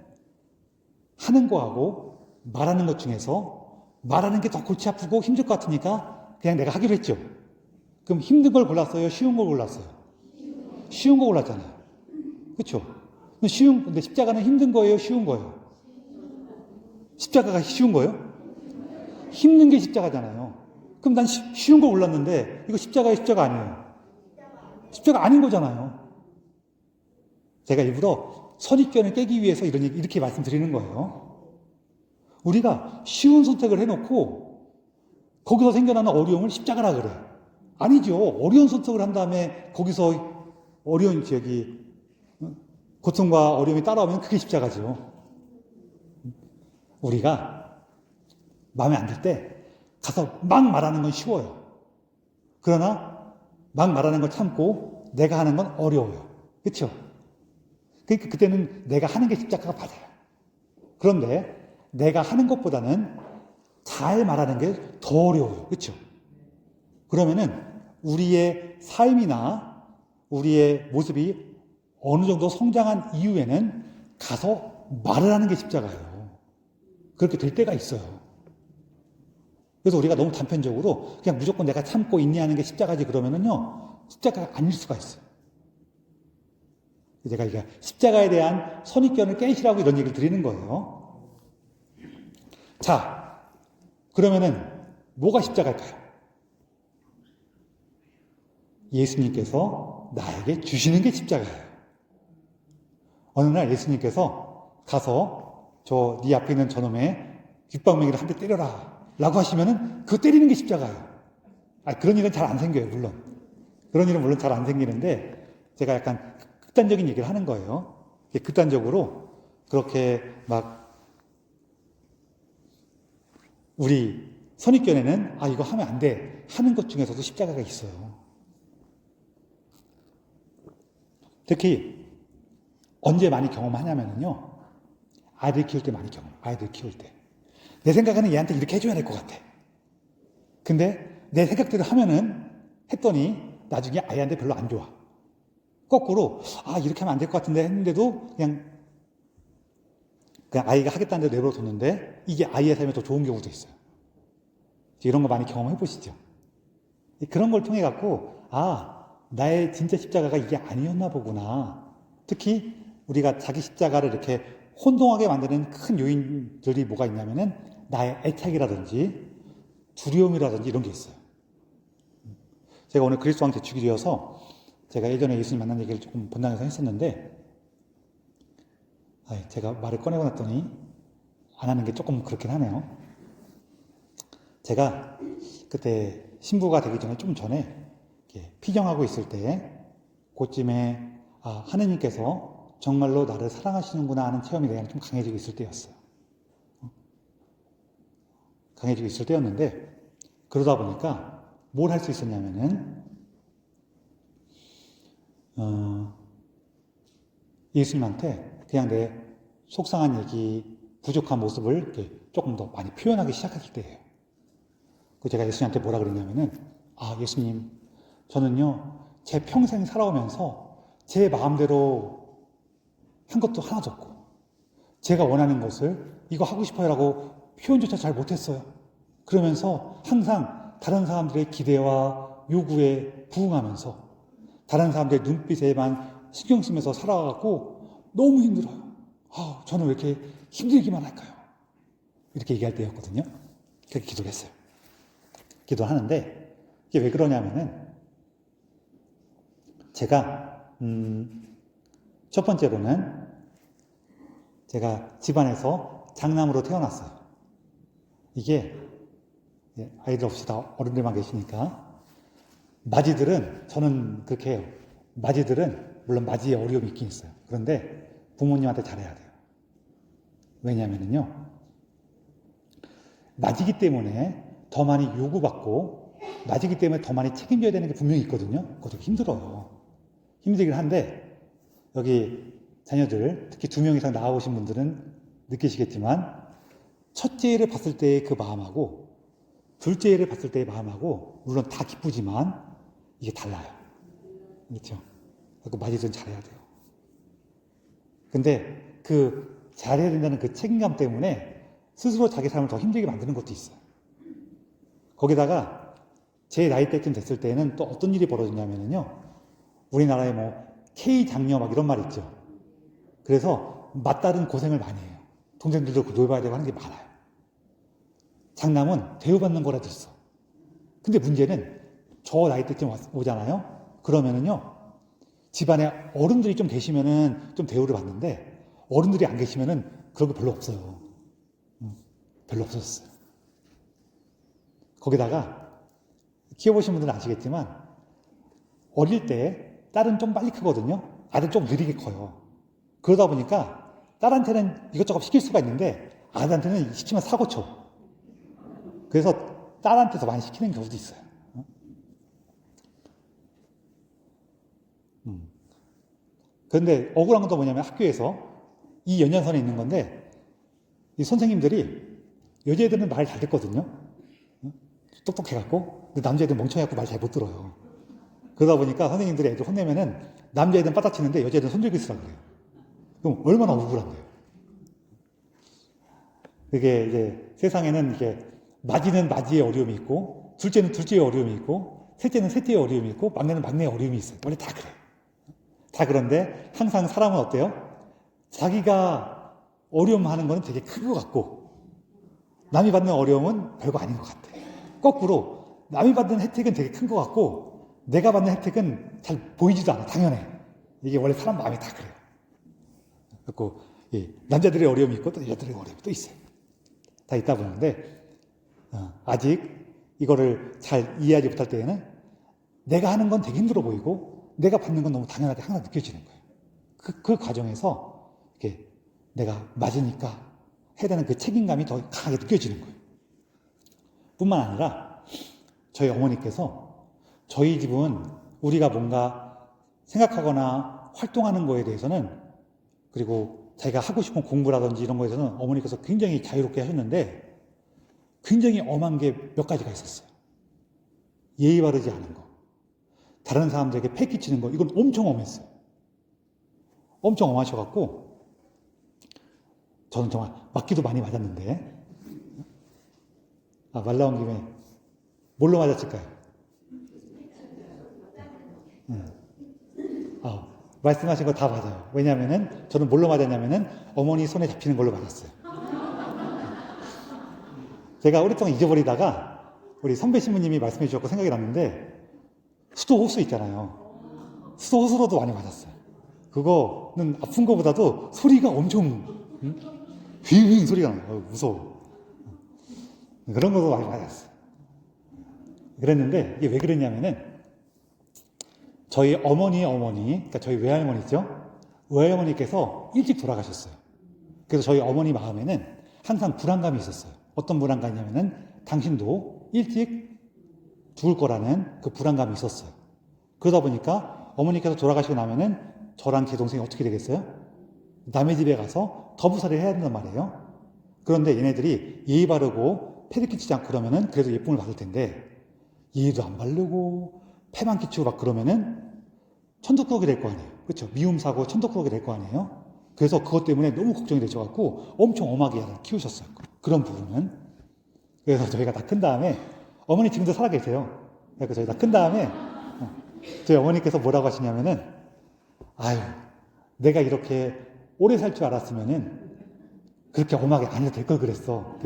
하는 거하고 말하는 것 중에서, 말하는 게 더 골치 아프고 힘들 것 같으니까, 그냥 내가 하기로 했죠. 그럼 힘든 걸 골랐어요? 쉬운 걸 골랐어요? 쉬운 거 골랐잖아요. 그쵸? 근데 십자가는 힘든 거예요? 쉬운 거예요? 십자가가 쉬운 거예요? 힘든 게 십자가잖아요. 그럼 난 쉬운 거 골랐는데 이거 십자가 아니에요. 십자가 아닌 거잖아요. 제가 일부러 선입견을 깨기 위해서 이렇게 말씀드리는 거예요. 우리가 쉬운 선택을 해놓고 거기서 생겨나는 어려움을 십자가라 그래. 아니죠. 어려운 선택을 한 다음에 거기서 어려운 고통과 어려움이 따라오면 그게 십자가죠. 우리가 마음에 안 들 때 가서 막 말하는 건 쉬워요. 그러나 막 말하는 걸 참고 내가 하는 건 어려워요. 그렇죠? 그러니까 그때는 내가 하는 게 십자가가 맞아요. 그런데 내가 하는 것보다는 잘 말하는 게 더 어려워요. 그렇죠? 그러면은 우리의 삶이나 우리의 모습이 어느 정도 성장한 이후에는 가서 말을 하는 게 십자가예요. 그렇게 될 때가 있어요. 그래서 우리가 너무 단편적으로 그냥 무조건 내가 참고 인내하는 게 십자가지 그러면은요, 십자가가 아닐 수가 있어요. 제가 이게 십자가에 대한 선입견을 깨시라고 이런 얘기를 드리는 거예요. 자, 그러면은 뭐가 십자가일까요? 예수님께서 나에게 주시는 게 십자가예요. 어느 날 예수님께서 가서 네 앞에 있는 저놈의 귓방맹이를 한 대 때려라 라고 하시면은 그 때리는 게 십자가예요. 그런 일은 잘 안 생겨요, 물론. 그런 일은 물론 잘 안 생기는데 제가 약간 극단적인 얘기를 하는 거예요. 극단적으로 그렇게 막 우리 선입견에는 이거 하면 안 돼 하는 것 중에서도 십자가가 있어요. 특히 언제 많이 경험하냐면요, 아이들 키울 때 많이 경험해요. 아이들 키울 때 내 생각에는 얘한테 이렇게 해줘야 될 것 같아. 근데 내 생각대로 했더니 나중에 아이한테 별로 안 좋아. 거꾸로 이렇게 하면 안 될 것 같은데 했는데도 그냥 아이가 하겠다는 대로 내버려뒀는데 이게 아이의 삶에 더 좋은 경우도 있어요. 이런 거 많이 경험해 보시죠. 그런 걸 통해 갖고 나의 진짜 십자가가 이게 아니었나 보구나. 특히 우리가 자기 십자가를 이렇게 혼동하게 만드는 큰 요인들이 뭐가 있냐면은 나의 애착이라든지 두려움이라든지 이런 게 있어요. 제가 오늘 그리스도 왕 대축일이어서 제가 예전에 예수님 만난 얘기를 조금 본당에서 했었는데 제가 말을 꺼내고 났더니 안 하는 게 조금 그렇긴 하네요. 제가 그때 신부가 되기 전에 좀 전에 피경하고 있을 때 그쯤에 하느님께서 정말로 나를 사랑하시는구나 하는 체험이 내가 좀 강해지고 있을 때였어요. 강해지고 있을 때였는데 그러다 보니까 뭘 할 수 있었냐면은 예수님한테 그냥 내 속상한 얘기, 부족한 모습을 이렇게 조금 더 많이 표현하기 시작했을 때예요. 제가 예수님한테 뭐라 그랬냐면은 예수님, 저는요 제 평생 살아오면서 제 마음대로 한 것도 하나도 없고 제가 원하는 것을 이거 하고 싶어요라고 표현조차 잘 못했어요. 그러면서 항상 다른 사람들의 기대와 요구에 부응하면서 다른 사람들의 눈빛에만 신경 쓰면서 살아가고 너무 힘들어요. 저는 왜 이렇게 힘들기만 할까요? 이렇게 얘기할 때였거든요. 그렇게 기도를 했어요. 기도하는데 이게 왜 그러냐면은 제가 첫 번째로는 제가 집안에서 장남으로 태어났어요. 이게 아이들 없이 다 어른들만 계시니까 맞이들은 저는 그렇게 해요. 맞이들은 물론 맞이에 어려움이 있긴 있어요. 그런데 부모님한테 잘해야 돼요. 왜냐하면요 맞이기 때문에 더 많이 요구받고 맞이기 때문에 더 많이 책임져야 되는 게 분명히 있거든요. 그것도 힘들어요. 힘들긴 한데 여기 자녀들 특히 2명 이상 낳아오신 분들은 느끼시겠지만 첫째를 봤을 때의 그 마음하고 둘째를 봤을 때의 마음하고 물론 다 기쁘지만 이게 달라요. 그렇죠? 그래서 맞이든 잘해야 돼요. 근데 그 잘해야 된다는 그 책임감 때문에 스스로 자기 삶을 더 힘들게 만드는 것도 있어요. 거기다가 제 나이 때쯤 됐을 때는 또 어떤 일이 벌어지냐면요. 우리나라에 K 장녀 이런 말 있죠. 그래서 맞다른 고생을 많이 해요. 동생들도 놀봐야 되고 하는 게 많아요. 장남은 대우받는 거라도 있어. 근데 문제는 저 나이 때쯤 오잖아요. 그러면은요. 집안에 어른들이 좀 계시면은 좀 대우를 받는데 어른들이 안 계시면은 그런 게 별로 없어요. 별로 없었어요. 거기다가 키워보신 분들은 아시겠지만 어릴 때 딸은 좀 빨리 크거든요. 아들 좀 느리게 커요. 그러다 보니까 딸한테는 이것저것 시킬 수가 있는데 아들한테는 시키면 사고 쳐. 그래서 딸한테서 많이 시키는 경우도 있어요. 그런데 억울한 건 또 뭐냐면 학교에서 이 연장선에 있는 건데 이 선생님들이 여자애들은 말 잘 듣거든요. 똑똑해갖고. 근데 남자애들은 멍청해갖고 말 잘 못 들어요. 그러다 보니까 선생님들이 애들 혼내면은 남자애들은 빠닥치는데 여자애들은 손들고 있으라 그래요. 그럼 얼마나 억울한데요. 그게 이제 세상에는 이게 맞이는 맞이의 어려움이 있고 둘째는 둘째의 어려움이 있고 셋째는 셋째의 어려움이 있고 막내는 막내의 어려움이 있어요. 원래 다 그래요. 다 그런데 항상 사람은 어때요? 자기가 어려움하는 거는 되게 큰 것 같고 남이 받는 어려움은 별거 아닌 것 같아. 거꾸로 남이 받는 혜택은 되게 큰 것 같고 내가 받는 혜택은 잘 보이지도 않아. 당연해. 이게 원래 사람 마음이 다 그래요. 그래서 남자들의 어려움이 있고 또 여자들의 어려움이 또 있어요. 다 있다 보는데 아직 이거를 잘 이해하지 못할 때에는 내가 하는 건 되게 힘들어 보이고 내가 받는 건 너무 당연하게 항상 느껴지는 거예요. 그 과정에서 이렇게 내가 맞으니까 해야 되는 그 책임감이 더 강하게 느껴지는 거예요. 뿐만 아니라 저희 어머니께서 저희 집은 우리가 뭔가 생각하거나 활동하는 거에 대해서는 그리고 자기가 하고 싶은 공부라든지 이런 거에 대해서는 어머니께서 굉장히 자유롭게 하셨는데 굉장히 엄한 게 몇 가지가 있었어요. 예의 바르지 않은 거. 다른 사람들에게 패 끼치는 거. 이건 엄청 엄했어요. 엄청 엄하셔갖고 저는 정말 맞기도 많이 맞았는데 말 나온 김에 뭘로 맞았을까요? 말씀하신 거 다 맞아요. 왜냐면은 저는 뭘로 맞았냐면은 어머니 손에 잡히는 걸로 맞았어요. 제가 오랫동안 잊어버리다가 우리 선배 신부님이 말씀해 주셨고 생각이 났는데 수도 호수 있잖아요. 수도 호수로도 많이 맞았어요. 그거는 아픈 거보다도 소리가 엄청 휘잉 소리가 나요. 무서워. 그런 것도 많이 맞았어요. 그랬는데 이게 왜 그랬냐면은 저희 어머니, 그러니까 저희 외할머니죠. 외할머니께서 일찍 돌아가셨어요. 그래서 저희 어머니 마음에는 항상 불안감이 있었어요. 어떤 불안감이냐면은 당신도 일찍 죽을 거라는 그 불안감이 있었어요. 그러다 보니까 어머니께서 돌아가시고 나면은 저랑 제 동생이 어떻게 되겠어요? 남의 집에 가서 더부살이를 해야 된단 말이에요. 그런데 얘네들이 예의 바르고 패를 끼치지 않고 그러면은 그래도 예쁨을 받을 텐데 예의도 안 바르고 패만 끼치고 막 그러면은 천덕꾸러기 될 거 아니에요. 그렇죠? 미움 사고 천덕꾸러기 될 거 아니에요. 그래서 그것 때문에 너무 걱정이 되셔갖고 엄청 엄하게 키우셨어요. 그런 부분은. 그래서 저희가 다 큰 다음에 어머니 지금도 살아계세요. 그래서 저희 다 큰 다음에 저희 어머니께서 뭐라고 하시냐면은 아유 내가 이렇게 오래 살 줄 알았으면은 그렇게 엄하게 안 해도 될 걸 그랬어.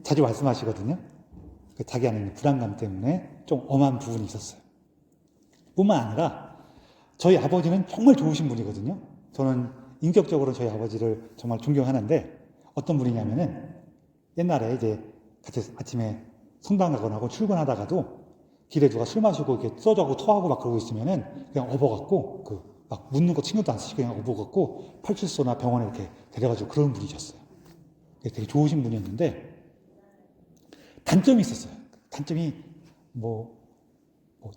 자주 말씀하시거든요. 자기 안에 있는 불안감 때문에 좀 엄한 부분이 있었어요. 뿐만 아니라 저희 아버지는 정말 좋으신 분이거든요. 저는 인격적으로 저희 아버지를 정말 존경하는데 어떤 분이냐면은 옛날에 이제 같이 아침에 성당 가거나 하고 출근하다가도 길에 누가 술 마시고 이렇게 써져고 토하고 막 그러고 있으면은 그냥 업어갖고 막 묻는 거 신경도 안 쓰시고 그냥 업어갖고 팔출소나 병원에 이렇게 데려가지고 그런 분이셨어요. 되게 좋으신 분이었는데 단점이 있었어요. 단점이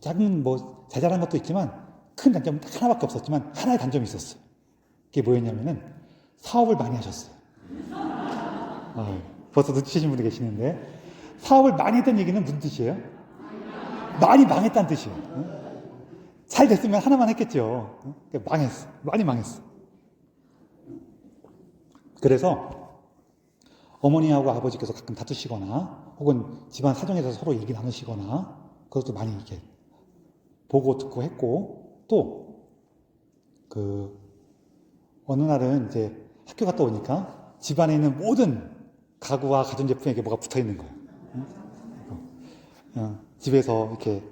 작은 자잘한 것도 있지만 큰 단점은 딱 하나밖에 없었지만 하나의 단점이 있었어요. 그게 뭐였냐면은 사업을 많이 하셨어요. 벌써 눈치채신 분이 계시는데 사업을 많이 했다는 얘기는 무슨 뜻이에요? 많이 망했다는 뜻이에요. 잘 됐으면 하나만 했겠죠. 망했어. 많이 망했어. 그래서 어머니하고 아버지께서 가끔 다투시거나 혹은 집안 사정에 대해서 서로 얘기 나누시거나 그것도 많이 이렇게 보고 듣고 했고 또 어느 날은 이제 학교 갔다 오니까 집안에 있는 모든 가구와 가전제품에게 뭐가 붙어 있는 거예요. 집에서 이렇게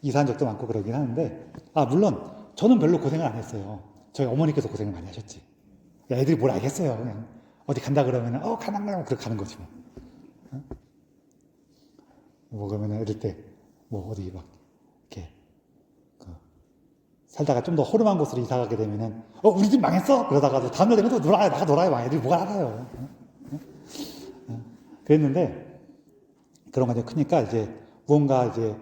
이사한 적도 많고 그러긴 하는데 물론 저는 별로 고생을 안 했어요. 저희 어머니께서 고생을 많이 하셨지. 애들이 뭘 알겠어요. 그냥 어디 간다 그러면 가는 거라고 그렇게 가는 거지 뭐. 그러면 애들 때 뭐 어디 막 이렇게 살다가 좀 더 허름한 곳으로 이사 가게 되면은 우리 집 망했어? 그러다가도 다음날 되면 또 놀아요. 나가 놀아요. 막 애들이 뭐가 알아요. 그랬는데 그런 거 이제 크니까 이제 무언가 이제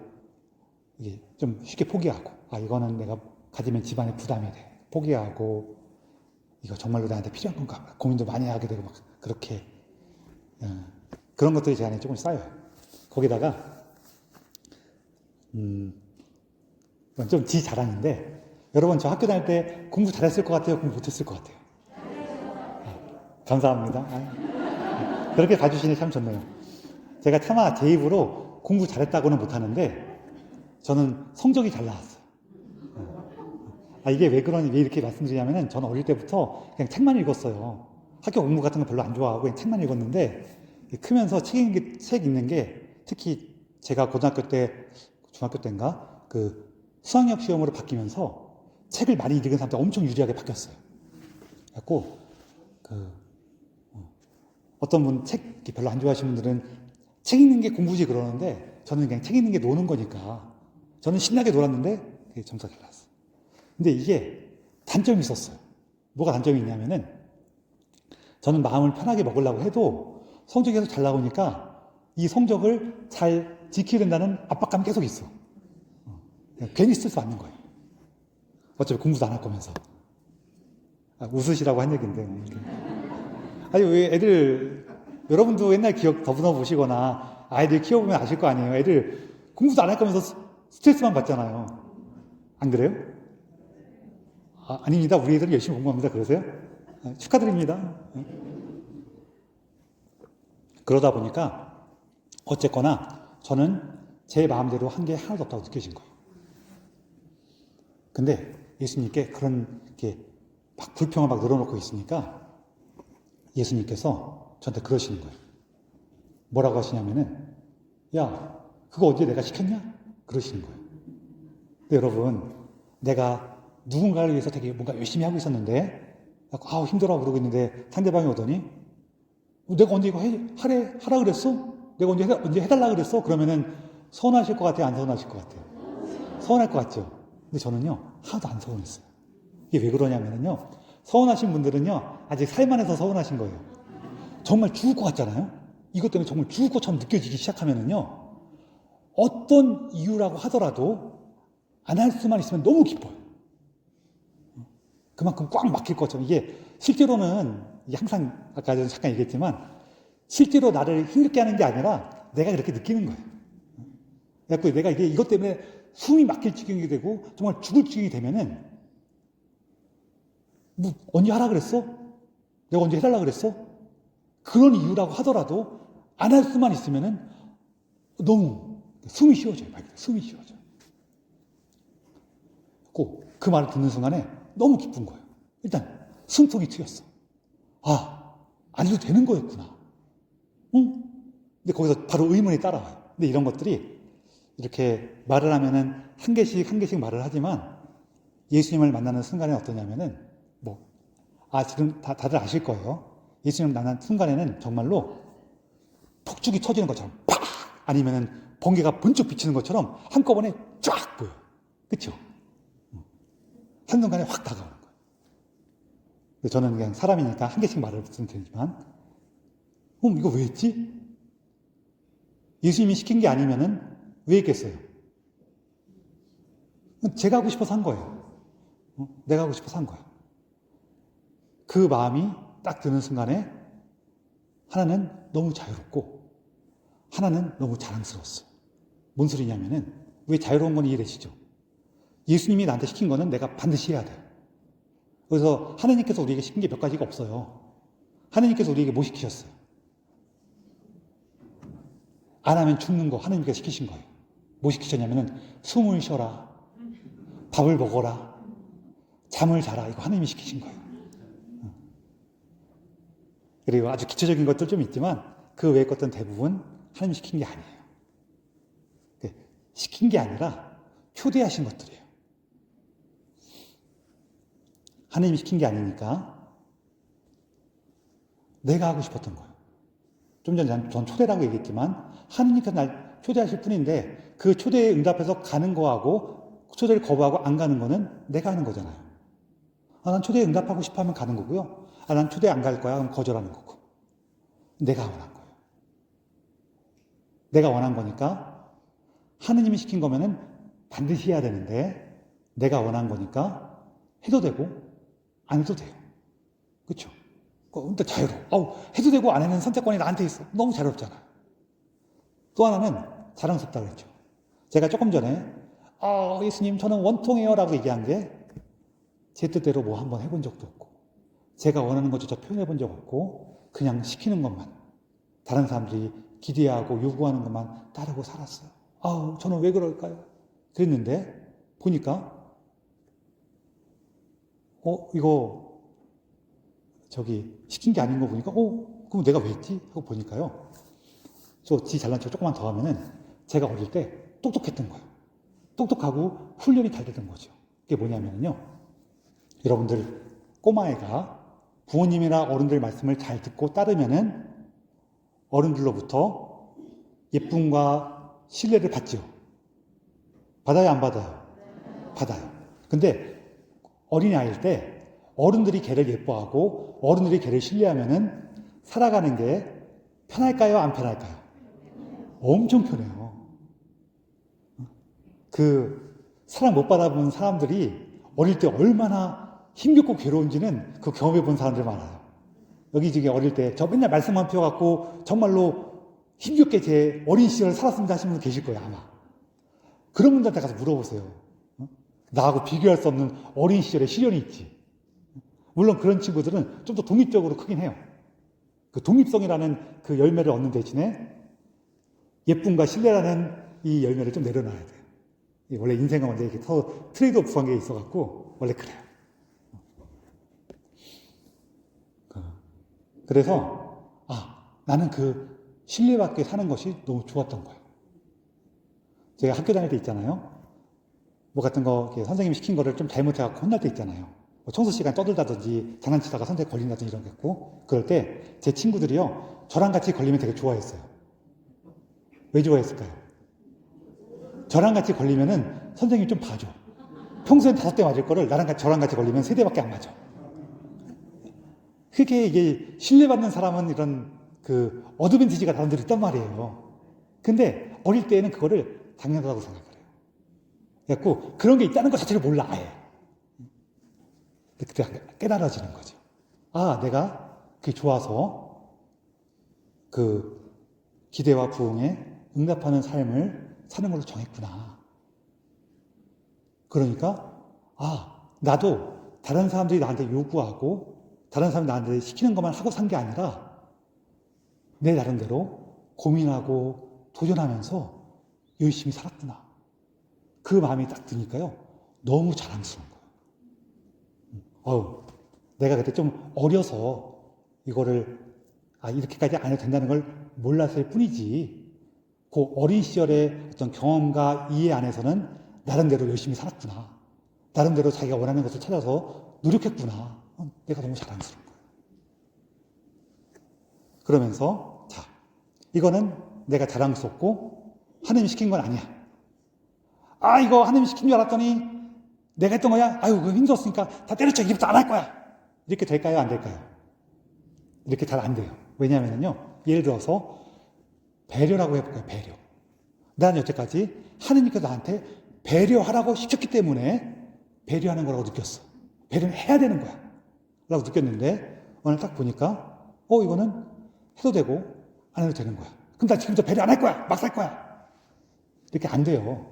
이게 좀 쉽게 포기하고 이거는 내가 가지면 집안에 부담이 돼. 포기하고 이거 정말로 나한테 필요한 건가? 고민도 많이 하게 되고 막 그렇게 그런 것들이 제 안에 조금 쌓여요. 거기다가 이건 좀 지 자랑인데 여러분 저 학교 다닐 때 공부 잘했을 것 같아요? 공부 못했을 것 같아요? 감사합니다. 그렇게 봐주시니 참 좋네요. 제가 차마 제 입으로 공부 잘했다고는 못하는데 저는 성적이 잘 나왔어요. 이게 왜 이렇게 말씀드리냐면은 저는 어릴 때부터 그냥 책만 읽었어요. 학교 공부 같은 거 별로 안 좋아하고 그냥 책만 읽었는데 크면서 책 읽는 게 특히 제가 고등학교 때, 중학교 때인가 그 수학력 시험으로 바뀌면서 책을 많이 읽은 사람들 엄청 유리하게 바뀌었어요. 그래갖고 어떤 분 책 별로 안 좋아하시는 분들은 책 읽는 게 공부지 그러는데 저는 그냥 책 읽는 게 노는 거니까 저는 신나게 놀았는데 그게 점수가 잘 나왔어요. 근데 이게 단점이 있었어요. 뭐가 단점이 있냐면은 저는 마음을 편하게 먹으려고 해도 성적이 계속 잘 나오니까 이 성적을 잘 지켜야 된다는 압박감이 계속 있어. 괜히 스트레스 받는 거예요. 어차피 공부도 안 할 거면서. 웃으시라고 한 얘기인데. 아니, 왜 애들, 여러분도 옛날 기억 더듬어 보시거나 아이들 키워보면 아실 거 아니에요. 애들 공부도 안 할 거면서 스트레스만 받잖아요. 안 그래요? 아닙니다. 우리 애들은 열심히 공부합니다. 그러세요? 축하드립니다. 그러다 보니까 어쨌거나 저는 제 마음대로 한 게 하나도 없다고 느껴진 거예요. 근데 예수님께 그런 게 막 불평을 막 늘어놓고 있으니까 예수님께서 저한테 그러시는 거예요. 뭐라고 하시냐면은 야, 그거 언제 내가 시켰냐? 그러시는 거예요. 근데 여러분, 내가 누군가를 위해서 되게 뭔가 열심히 하고 있었는데 힘들어 그러고 있는데 상대방이 오더니 내가 언제 이거 하라 그랬어? 내가 언제 해달라 그랬어? 그러면은 서운하실 것 같아요? 안 서운하실 것 같아요? 서운할 것 같죠? 근데 저는요, 하나도 안 서운했어요. 이게 왜 그러냐면요, 서운하신 분들은요, 아직 살만해서 서운하신 거예요. 정말 죽을 것 같잖아요? 이것 때문에 정말 죽을 것처럼 느껴지기 시작하면은요, 어떤 이유라고 하더라도 안 할 수만 있으면 너무 기뻐요. 그만큼 꽉 막힐 것처럼. 이게 실제로는 항상 아까 전에 잠깐 얘기했지만 실제로 나를 힘들게 하는 게 아니라 내가 그렇게 느끼는 거예요. 그래서 내가 이것 때문에 숨이 막힐 지경이 되고 정말 죽을 지경이 되면은 뭐 언제 하라 그랬어? 내가 언제 해달라 그랬어? 그런 이유라고 하더라도 안 할 수만 있으면은 너무 숨이 쉬어져요. 숨이 쉬어져요. 꼭 그 말을 듣는 순간에 너무 기쁜 거예요. 일단 숨통이 트였어. 안 해도 되는 거였구나. 응? 근데 거기서 바로 의문이 따라와요. 근데 이런 것들이 이렇게 말을 하면은 한 개씩 말을 하지만 예수님을 만나는 순간에 어떠냐면은 지금 다들 아실 거예요. 예수님을 만나는 순간에는 정말로 폭죽이 터지는 것처럼 팍! 아니면은 번개가 번쩍 비치는 것처럼 한꺼번에 쫙 보여요. 그쵸? 한순간에 확 다가오는 거예요. 저는 그냥 사람이니까 한 개씩 말을 듣으면 되지만 이거 왜 했지? 예수님이 시킨 게 아니면은 왜 했겠어요? 제가 하고 싶어서 한 거예요. 내가 하고 싶어서 한 거야. 그 마음이 딱 드는 순간에 하나는 너무 자유롭고 하나는 너무 자랑스러웠어요. 뭔 소리냐면은 왜 자유로운 건 이해되시죠? 예수님이 나한테 시킨 거는 내가 반드시 해야 돼요. 그래서 하나님께서 우리에게 시킨 게 몇 가지가 없어요. 하나님께서 우리에게 뭐 시키셨어요? 안 하면 죽는 거 하나님께서 시키신 거예요. 뭐 시키셨냐면은 숨을 쉬어라, 밥을 먹어라, 잠을 자라. 이거 하나님이 시키신 거예요. 그리고 아주 기초적인 것들 좀 있지만 그 외의 것들은 대부분 하나님이 시킨 게 아니에요. 시킨 게 아니라 초대하신 것들이에요. 하나님이 시킨 게 아니니까 내가 하고 싶었던 거예요. 좀 전에 전 초대라고 얘기했지만 하나님께서 날 초대하실 뿐인데 그 초대에 응답해서 가는 거하고 초대를 거부하고 안 가는 거는 내가 하는 거잖아요. 난 초대에 응답하고 싶어 하면 가는 거고요. 난 초대 안 갈 거야. 그럼 거절하는 거고. 내가 원한 거예요. 내가 원한 거니까 하느님이 시킨 거면은 반드시 해야 되는데 내가 원한 거니까 해도 되고 안 해도 돼요. 그렇죠? 근데 자유로워. 해도 되고 안 해는 선택권이 나한테 있어. 너무 자유롭잖아요. 또 하나는 자랑스럽다고 그랬죠. 제가 조금 전에 예수님 저는 원통이에요 라고 얘기한 게 제 뜻대로 뭐 한번 해본 적도 없고 제가 원하는 것조차 표현해 본 적 없고 그냥 시키는 것만 다른 사람들이 기대하고 요구하는 것만 따르고 살았어요. 저는 왜 그럴까요? 그랬는데 보니까 이거 시킨 게 아닌 거 보니까 그럼 내가 왜 했지? 하고 보니까요. 지 잘난 척 조금만 더 하면은 제가 어릴 때 똑똑했던 거예요. 똑똑하고 훈련이 잘 되던 거죠. 그게 뭐냐면요. 여러분들 꼬마애가 부모님이나 어른들 말씀을 잘 듣고 따르면은 어른들로부터 예쁨과 신뢰를 받죠. 받아요, 안 받아요? 받아요. 근데 어린아이일 때 어른들이 걔를 예뻐하고 어른들이 걔를 신뢰하면은 살아가는 게 편할까요, 안 편할까요? 엄청 편해요. 사랑 못 받아본 사람들이 어릴 때 얼마나 힘겹고 괴로운지는 그 경험해 본 사람들 많아요. 여기 어릴 때 저 맨날 말씀만 펴갖고 정말로 힘겹게 제 어린 시절을 살았습니다 하시는 분 계실 거예요, 아마. 그런 분들한테 가서 물어보세요. 나하고 비교할 수 없는 어린 시절의 시련이 있지. 물론 그런 친구들은 좀 더 독립적으로 크긴 해요. 그 독립성이라는 그 열매를 얻는 대신에 예쁨과 신뢰라는 이 열매를 좀 내려놔야 돼요. 원래 인생은 원래 이렇게 트레이드오프 관계에 있어갖고 원래 그래요. 그래서 나는 신뢰받게 사는 것이 너무 좋았던 거예요. 제가 학교 다닐 때 있잖아요. 뭐 같은 거 선생님이 시킨 거를 좀 잘못해갖고 혼날 때 있잖아요. 뭐 청소 시간 떠들다든지 장난치다가 선생님 걸린다든지 이런 게 있고 그럴 때 제 친구들이요. 저랑 같이 걸리면 되게 좋아했어요. 왜 좋아했을까요? 저랑 같이 걸리면은 선생님이 좀 봐줘. 평소엔 5대 맞을 거를 저랑 같이 걸리면 3대밖에 안 맞아. 그게 이게 신뢰받는 사람은 이런 어드밴티지가 나름대로 있단 말이에요. 근데 어릴 때에는 그거를 당연하다고 생각을 해요. 그래갖고 그런 게 있다는 것 자체를 몰라, 아예. 그때 깨달아지는 거죠. 내가 그게 좋아서 기대와 부응에 응답하는 삶을 사는 걸로 정했구나. 그러니까 나도 다른 사람들이 나한테 요구하고 다른 사람이 나한테 시키는 것만 하고 산 게 아니라 내 나름대로 고민하고 도전하면서 열심히 살았구나. 그 마음이 딱 드니까요. 너무 자랑스러운 거예요. 내가 그때 좀 어려서 이거를 이렇게까지 안 해도 된다는 걸 몰랐을 뿐이지 그 어린 시절의 어떤 경험과 이해 안에서는 나름대로 열심히 살았구나. 나름대로 자기가 원하는 것을 찾아서 노력했구나. 내가 너무 자랑스러운 거예요. 그러면서 이거는 내가 자랑스럽고 하나님이 시킨 건 아니야. 이거 하나님이 시킨 줄 알았더니 내가 했던 거야? 그거 힘들었으니까 다 때려쳐. 이제부터 안 할 거야. 이렇게 될까요? 안 될까요? 이렇게 잘 안 돼요. 왜냐하면요. 예를 들어서 배려라고 해볼까요? 배려. 난 여태까지 하나님께서 나한테 배려하라고 시켰기 때문에 배려하는 거라고 느꼈어. 배려는 해야 되는 거야. 라고 느꼈는데 오늘 딱 보니까 이거는 해도 되고 안 해도 되는 거야. 그럼 나 지금부터 배려 안 할 거야. 막 살 거야. 이렇게 안 돼요.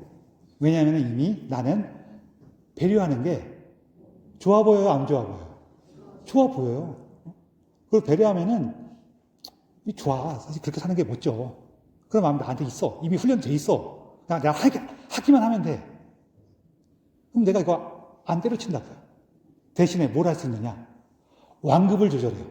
왜냐하면 이미 나는 배려하는 게 좋아 보여요? 안 좋아 보여요? 좋아 보여요. 그리고 배려하면은 좋아. 사실 그렇게 사는 게 멋져. 그런 마음이 나한테 있어. 이미 훈련돼 있어. 내가 하기만 하면 돼. 그럼 내가 이거 안 때려친다고요. 대신에 뭘 할 수 있느냐? 완급을 조절해요.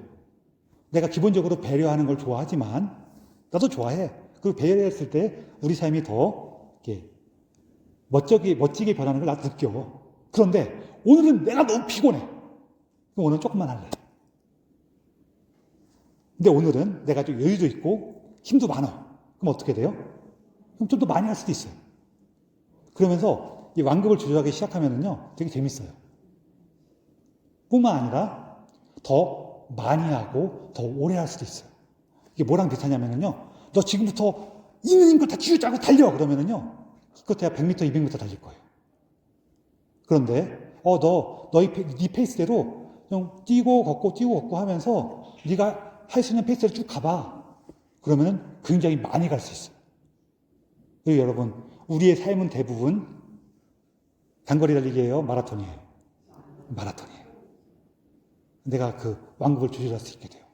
내가 기본적으로 배려하는 걸 좋아하지만 나도 좋아해. 그리고 배려했을 때 우리 삶이 더 이렇게 멋지게 변하는 걸 나도 느껴. 그런데 오늘은 내가 너무 피곤해. 그럼 오늘 조금만 할래. 근데 오늘은 내가 좀 여유도 있고 힘도 많아. 그럼 어떻게 돼요? 그럼 좀 더 많이 할 수도 있어요. 그러면서 이 완급을 조절하기 시작하면은요, 되게 재밌어요. 뿐만 아니라 더 많이 하고 더 오래 할 수도 있어요. 이게 뭐랑 비슷하냐면은요, 너 지금부터 있는 걸 다 쥐어짜고 달려! 그러면은요, 기껏해야 100m, 200m 달릴 거예요. 그런데, 네 페이스대로 좀 뛰고 걷고 하면서 네가 할 수 있는 페이스대로 쭉 가봐. 그러면은 굉장히 많이 갈 수 있어요. 그리고 여러분, 우리의 삶은 대부분 단거리 달리기예요? 마라톤이에요? 마라톤이에요. 내가 그 완급을 조절할 수 있게 돼요.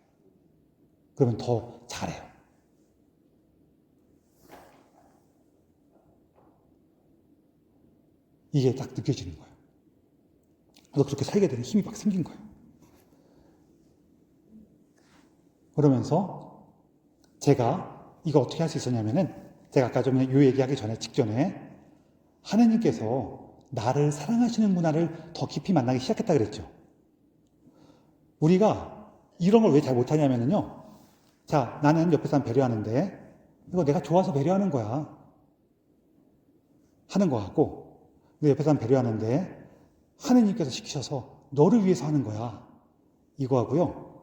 그러면 더 잘해요. 이게 딱 느껴지는 거예요. 그래서 그렇게 살게 되는 힘이 막 생긴 거예요. 그러면서 제가 이거 어떻게 할 수 있었냐면은, 제가 아까 전에 이 얘기하기 직전에 하느님께서 나를 사랑하시는 문화를 더 깊이 만나기 시작했다 그랬죠. 우리가 이런 걸 왜 잘 못하냐면요. 자, 나는 옆에 사람 배려하는데 이거 내가 좋아서 배려하는 거야. 하는 거 같고, 내 옆에 사람 배려하는데 하느님께서 시키셔서 너를 위해서 하는 거야. 이거 하고요.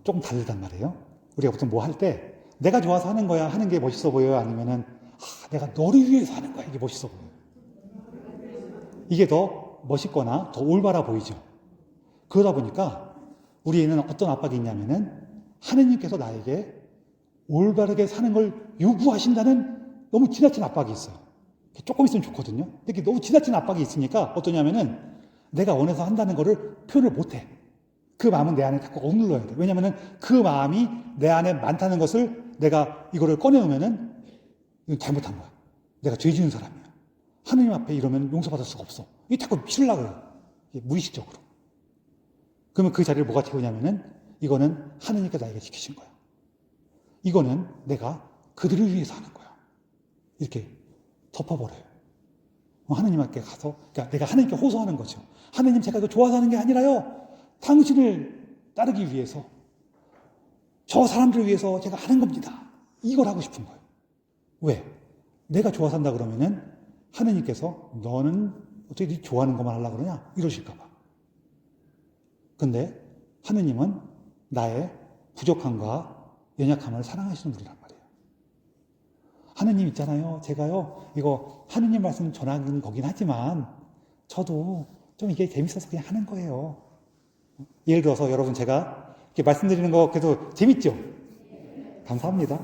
조금 다르단 말이에요. 우리가 보통 뭐 할 때 내가 좋아서 하는 거야 하는 게 멋있어 보여요? 아니면은 내가 너를 위해서 하는 거야 이게 멋있어 보여요? 이게 더 멋있거나 더 올바라 보이죠. 그러다 보니까 우리에는 어떤 압박이 있냐면은 하느님께서 나에게 올바르게 사는 걸 요구하신다는 너무 지나친 압박이 있어요. 조금 있으면 좋거든요. 근데 너무 지나친 압박이 있으니까 어떠냐면은 내가 원해서 한다는 거를 표현을 못해. 그 마음은 내 안에 자꾸 억눌러야 돼. 왜냐면은 그 마음이 내 안에 많다는 것을 내가 이거를 꺼내오면은 이건 잘못한 거야. 내가 죄 지은 사람이야. 하느님 앞에 이러면 용서받을 수가 없어. 이게 자꾸 치려고 해요. 무의식적으로. 그러면 그 자리를 뭐가 채우냐면은 이거는 하느님께서 나에게 시키신 거야. 이거는 내가 그들을 위해서 하는 거야. 이렇게 덮어버려요. 하느님께 가서, 그러니까 내가 하느님께 호소하는 거죠. 하느님, 제가 이거 좋아서 하는 게 아니라요. 당신을 따르기 위해서, 저 사람들을 위해서 제가 하는 겁니다. 이걸 하고 싶은 거예요. 왜? 내가 좋아서 한다 그러면은 하느님께서 너는 어떻게 네 좋아하는 것만 하려고 그러냐? 이러실까봐. 근데 하느님은 나의 부족함과 연약함을 사랑하시는 분이란 말이에요. 하느님 있잖아요. 제가요, 이거 하느님 말씀 전하는 거긴 하지만 저도 좀 이게 재밌어서 그냥 하는 거예요. 예를 들어서 여러분 제가 이렇게 말씀드리는 거 그래도 재밌죠? 감사합니다.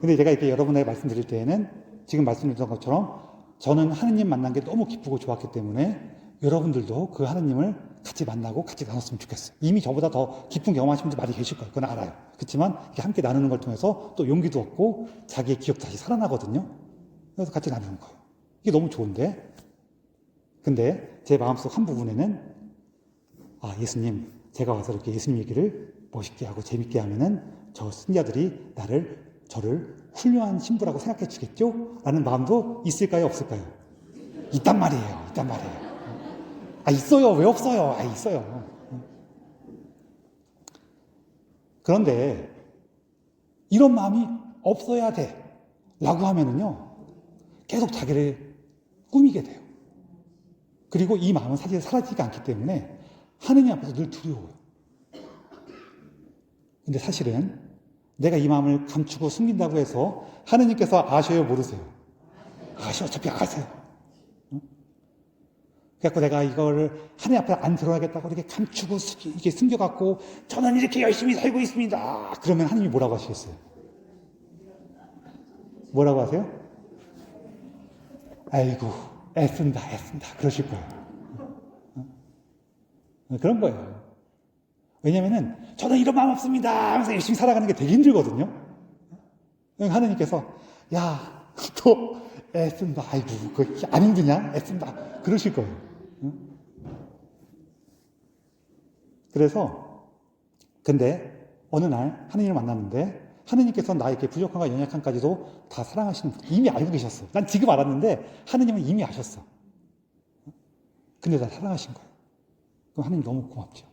근데 제가 이렇게 여러분에게 말씀드릴 때에는 지금 말씀드렸던 것처럼 저는 하느님 만난 게 너무 기쁘고 좋았기 때문에 여러분들도 그 하느님을 같이 만나고 같이 나눴으면 좋겠어요. 이미 저보다 더 기쁜 경험하신 분들 많이 계실 거예요. 그건 알아요. 그렇지만 이렇게 함께 나누는 걸 통해서 또 용기도 얻고 자기의 기억도 다시 살아나거든요. 그래서 같이 나누는 거예요. 이게 너무 좋은데, 근데 제 마음속 한 부분에는 예수님, 제가 와서 이렇게 예수님 얘기를 멋있게 하고 재밌게 하면은 저 승자들이 저를 훌륭한 신부라고 생각해 주겠죠? 라는 마음도 있을까요? 없을까요? 있단 말이에요. 있단 말이에요. 있어요. 왜 없어요? 있어요. 그런데 이런 마음이 없어야 돼 라고 하면은요, 계속 자기를 꾸미게 돼요. 그리고 이 마음은 사실 사라지지 않기 때문에 하느님 앞에서 늘 두려워요. 근데 사실은 내가 이 마음을 감추고 숨긴다고 해서 하느님께서 아셔요, 모르세요? 아셔, 어차피 아세요. 그래서 내가 이거를 하느님 앞에 안 드러나겠다고 이렇게 감추고 이렇게 숨겨갖고 저는 이렇게 열심히 살고 있습니다. 그러면 하느님이 뭐라고 하시겠어요? 뭐라고 하세요? 아이고, 애쓴다. 그러실 거예요. 그런 거예요. 왜냐면은 저는 이런 마음 없습니다 하면서 열심히 살아가는 게 되게 힘들거든요. 하느님께서 또 애쓴다. 아이고, 그거 안 힘드냐? 애쓴다. 그러실 거예요. 그래서 근데 어느 날 하느님을 만났는데 하느님께서 나에게 부족함과 연약함까지도 다 사랑하시는 분, 이미 알고 계셨어. 난 지금 알았는데 하느님은 이미 아셨어. 근데 다 사랑하신 거예요. 그럼 하느님 너무 고맙죠.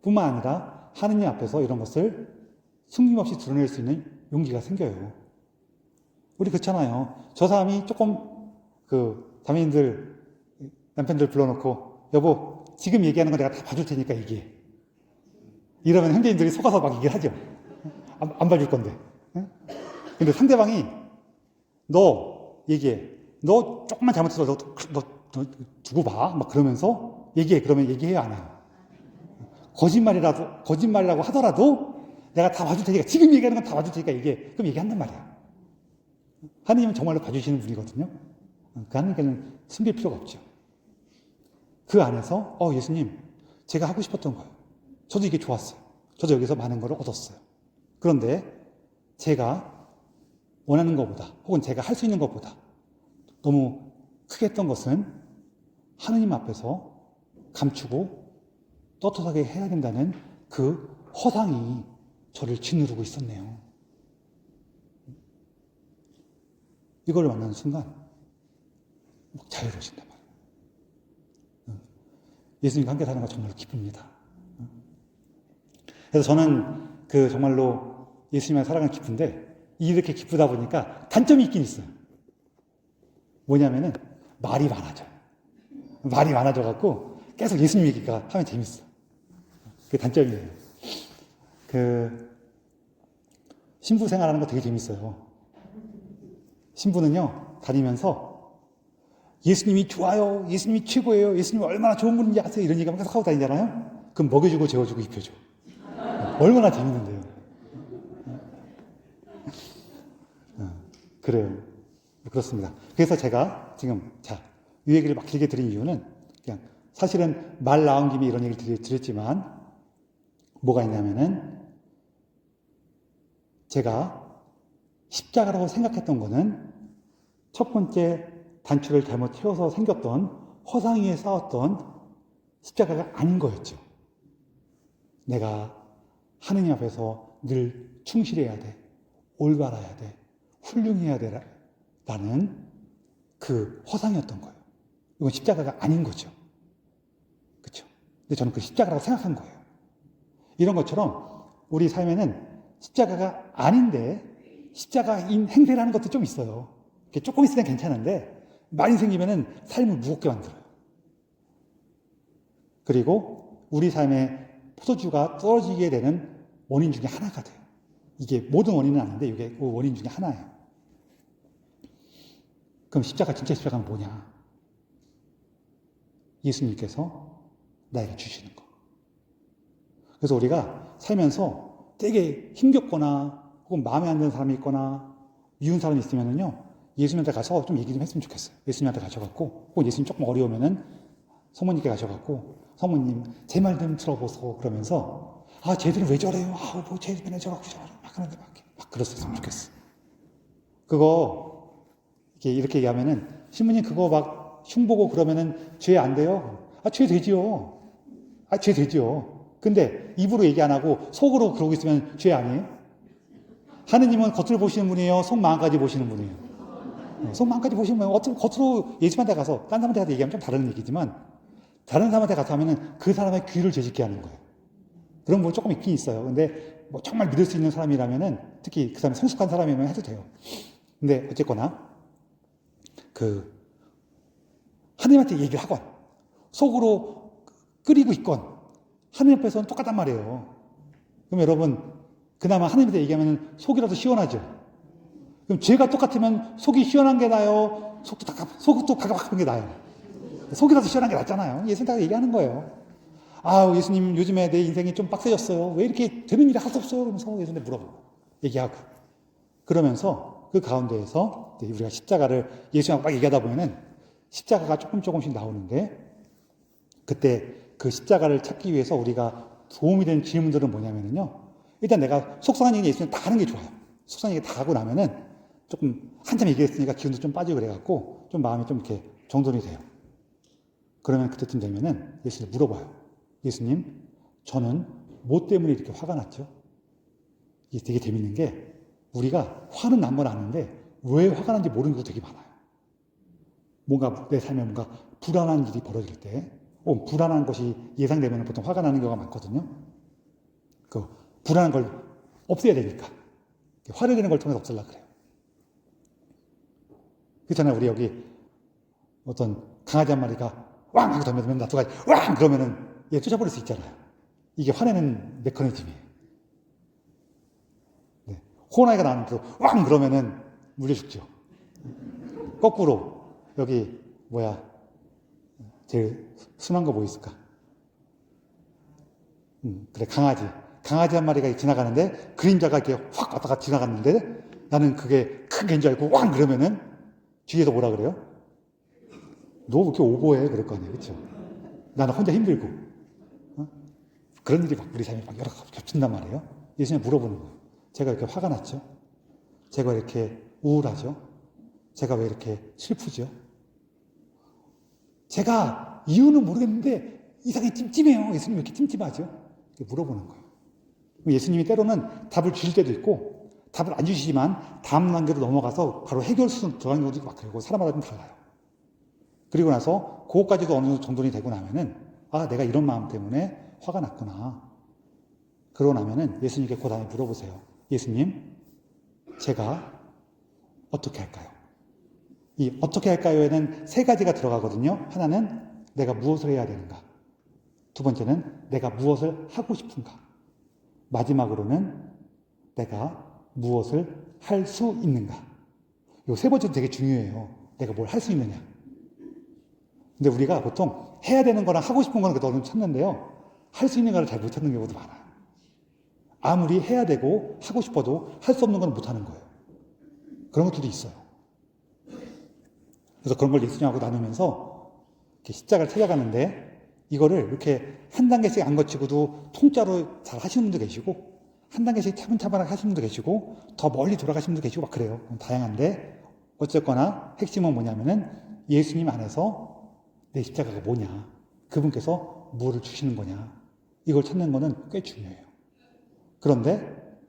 뿐만 아니라 하느님 앞에서 이런 것을 숨김없이 드러낼 수 있는 용기가 생겨요. 우리 그렇잖아요. 저 사람이 조금 자매님들 남편들 불러놓고 여보 지금 얘기하는 거 내가 다 봐줄 테니까 얘기해. 이러면 형제님들이 속아서 막 얘기를 하죠. 안 봐줄 건데. 응? 근데 상대방이 너 얘기해. 너 조금만 잘못해서 너 두고 봐. 막 그러면서 얘기해. 그러면 얘기해요, 안 해요? 거짓말이라고 하더라도 내가 다 봐줄 테니까, 지금 얘기하는 건 다 봐줄 테니까 얘기해. 그럼 얘기한단 말이야. 하느님은 정말로 봐주시는 분이거든요. 그 하느님께는 숨길 필요가 없죠. 그 안에서, 예수님, 제가 하고 싶었던 거예요. 저도 이게 좋았어요. 저도 여기서 많은 걸 얻었어요. 그런데 제가 원하는 것보다, 혹은 제가 할 수 있는 것보다 너무 크게 했던 것은 하느님 앞에서 감추고 떳떳하게 해야 된다는 그 허상이 저를 짓누르고 있었네요. 이걸 만나는 순간 자유로워진단 말이에요. 예수님과 함께 사는 거 정말로 기쁩니다. 그래서 저는 정말로 예수님과 살아가는 기쁜데 이렇게 기쁘다 보니까 단점이 있긴 있어요. 뭐냐면은 말이 많아져요. 말이 많아져갖고 계속 예수님 얘기가 하면 재밌어. 그게 단점이에요. 신부 생활하는 거 되게 재밌어요. 신부는요, 다니면서 예수님이 좋아요, 예수님이 최고예요, 예수님이 얼마나 좋은 분인지 아세요? 이런 얘기만 계속 하고 다니잖아요? 그럼 먹여주고 재워주고 입혀줘. 얼마나 재밌는데요. 그래요. 그렇습니다. 그래서 제가 지금, 이 얘기를 막 길게 드린 이유는 그냥 사실은 말 나온 김에 이런 얘기를 드렸지만 뭐가 있냐면은 제가 십자가라고 생각했던 거는 첫 번째 단추를 잘못 채워서 생겼던 허상 위에 쌓았던 십자가가 아닌 거였죠. 내가 하느님 앞에서 늘 충실해야 돼, 올바라야 돼, 훌륭해야 돼 라는 그 허상이었던 거예요. 이건 십자가가 아닌 거죠. 그렇죠? 근데 저는 그 십자가라고 생각한 거예요. 이런 것처럼 우리 삶에는 십자가가 아닌데 십자가인 행세를 하는 것도 좀 있어요. 조금 있으면 괜찮은데 많이 생기면은 삶을 무겁게 만들어요. 그리고 우리 삶의 포도주가 떨어지게 되는 원인 중에 하나가 돼요. 이게 모든 원인은 아닌데 이게 그 원인 중에 하나예요. 그럼 진짜 십자가는 뭐냐? 예수님께서 나에게 주시는 거. 그래서 우리가 살면서 되게 힘겹거나 혹은 마음에 안 드는 사람이 있거나 미운 사람이 있으면은요, 예수님한테 가서 좀 얘기 좀 했으면 좋겠어요. 예수님한테 가셔갖고, 혹은 예수님 조금 어려우면은 성모님께 가셔갖고, 성모님, 제 말 좀 들어보소. 그러면서, 쟤들은 왜 저래요? 쟤들은 왜 저러고 저래? 막 그랬으면 좋겠어. 그거, 이렇게 얘기하면은, 신부님 그거 막 흉보고 그러면은 죄 안 돼요? 죄 되지요. 죄 되지요. 근데 입으로 얘기 안 하고 속으로 그러고 있으면 죄 아니에요? 하느님은 겉을 보시는 분이에요? 속 마음까지 보시는 분이에요? 속 마음까지 보시는 분이에요. 겉으로 예수님한테 가서 딴 사람한테 가서 얘기하면 좀 다른 얘기지만 다른 사람한테 가서 하면은 그 사람의 귀를 죄짓게 하는 거예요. 그런 분 조금 있긴 있어요. 근데 정말 믿을 수 있는 사람이라면은 특히 그 사람이 성숙한 사람이면 해도 돼요. 근데 어쨌거나 하느님한테 얘기를 하건 속으로 끓이고 있건 하느님 앞에서는 똑같단 말이에요. 그럼 여러분, 그나마 하느님한테 얘기하면 속이라도 시원하죠? 그럼 죄가 똑같으면 속이 시원한 게 나아요? 속도 가깝은 게 나아요? 속이라도 시원한 게 낫잖아요. 예수님한테 얘기하는 거예요. 예수님, 요즘에 내 인생이 좀 빡세졌어요. 왜 이렇게 되는 일이 하나도 없어요? 그러면서 예수님한테 물어보고, 얘기하고. 그러면서 그 가운데에서 우리가 십자가를 예수님하고 막 얘기하다 보면은 십자가가 조금씩 나오는데, 그때 그 십자가를 찾기 위해서 우리가 도움이 되는 질문들은 뭐냐면요. 일단 내가 속상한 얘기 있으면 다 하는 게 좋아요. 속상한 얘기 다 하고 나면은 조금 한참 얘기했으니까 기운도 좀 빠지고 그래갖고 좀 마음이 좀 이렇게 정돈이 돼요. 그러면 그때쯤 되면은 예수님 물어봐요. 예수님, 저는 뭐 때문에 이렇게 화가 났죠? 이게 되게 재밌는 게 우리가 화는 난 건 아는데 왜 화가 난지 모르는 것도 되게 많아요. 뭔가 내 삶에 뭔가 불안한 일이 벌어질 때 불안한 것이 예상되면 보통 화가 나는 경우가 많거든요. 그 불안한 걸 없애야 되니까. 화를 내는 걸 통해서 없애려고 그래요. 그렇잖아요. 우리 여기 어떤 강아지 한 마리가 왕! 하고 덤벼들면 나두가지 왕! 그러면은 얘 쫓아버릴 수 있잖아요. 이게 화내는 메커니즘이에요. 네. 호랑이가 나한테 왕! 그러면은 물려 죽죠. 거꾸로 여기 제일 순한 거 뭐 있을까? 그래, 강아지 한 마리가 지나가는데 그림자가 이렇게 확 왔다가 지나갔는데 나는 그게 큰 개인 줄 알고 왕! 그러면은 뒤에서 뭐라 그래요? 너 왜 이렇게 오버해? 그럴 거 아니에요. 그렇죠? 나는 혼자 힘들고. 그런 일이 막 우리 삶에 막 여러 가지 겹친단 말이에요. 예수님 물어보는 거예요. 제가 이렇게 화가 났죠? 제가 이렇게 우울하죠? 제가 왜 이렇게 슬프죠? 제가 이유는 모르겠는데 이상하게 찜찜해요. 예수님 왜 이렇게 찜찜하죠? 이렇게 물어보는 거예요. 예수님이 때로는 답을 주실 때도 있고 답을 안 주시지만 다음 단계로 넘어가서 바로 해결수는 들어가는 것도 막 그러고 사람마다 좀 달라요. 그리고 나서 그것까지도 어느 정도 되고 나면은 내가 이런 마음 때문에 화가 났구나. 그러고 나면은 예수님께 그 다음에 물어보세요. 예수님, 제가 어떻게 할까요? 이 어떻게 할까요에는 세 가지가 들어가거든요. 하나는 내가 무엇을 해야 되는가? 두 번째는 내가 무엇을 하고 싶은가? 마지막으로는 내가 무엇을 할 수 있는가? 이 세 번째도 되게 중요해요. 내가 뭘 할 수 있느냐? 근데 우리가 보통 해야 되는 거랑 하고 싶은 거는 그래도 찾는데요. 할 수 있는 거를 잘 못 찾는 경우도 많아요. 아무리 해야 되고 하고 싶어도 할 수 없는 건 못 하는 거예요. 그런 것들도 있어요. 그래서 그런 걸 예수님하고 나누면서 이렇게 십자가를 찾아가는데 이거를 이렇게 한 단계씩 안 거치고도 통짜로 잘 하시는 분도 계시고 한 단계씩 차분차분하게 하시는 분도 계시고 더 멀리 돌아가시는 분도 계시고 막 그래요. 다양한데 어쨌거나 핵심은 뭐냐면은 예수님 안에서 내 십자가가 뭐냐, 그분께서 무엇을 주시는 거냐, 이걸 찾는 거는 꽤 중요해요. 그런데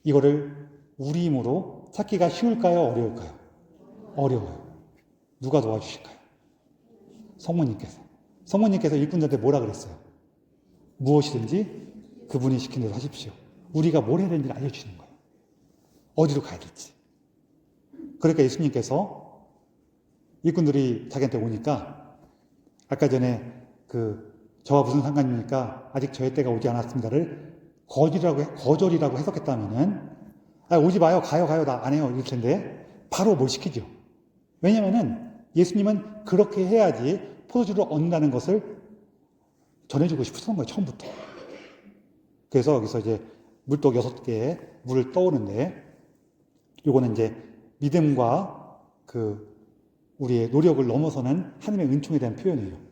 이거를 우리 힘으로 찾기가 쉬울까요? 어려울까요? 어려워요. 누가 도와주실까요? 성모님께서 일꾼들한테 뭐라 그랬어요? 무엇이든지 그분이 시킨 대로 하십시오. 우리가 뭘 해야 되는지를 알려주시는 거예요. 어디로 가야 될지. 그러니까 예수님께서 일꾼들이 자기한테 오니까 아까 전에 저와 무슨 상관입니까? 아직 저의 때가 오지 않았습니다를 거절이라고 해석했다면은 오지 마요, 가요, 나 안 해요 이럴 텐데 바로 뭘 시키죠. 왜냐면은 예수님은 그렇게 해야지 포도주를 얻는다는 것을 전해주고 싶었던 거예요, 처음부터. 그래서 여기서 이제 물독 6개에 물을 떠오는데 요거는 이제 믿음과 우리의 노력을 넘어서는 하나님의 은총에 대한 표현이에요.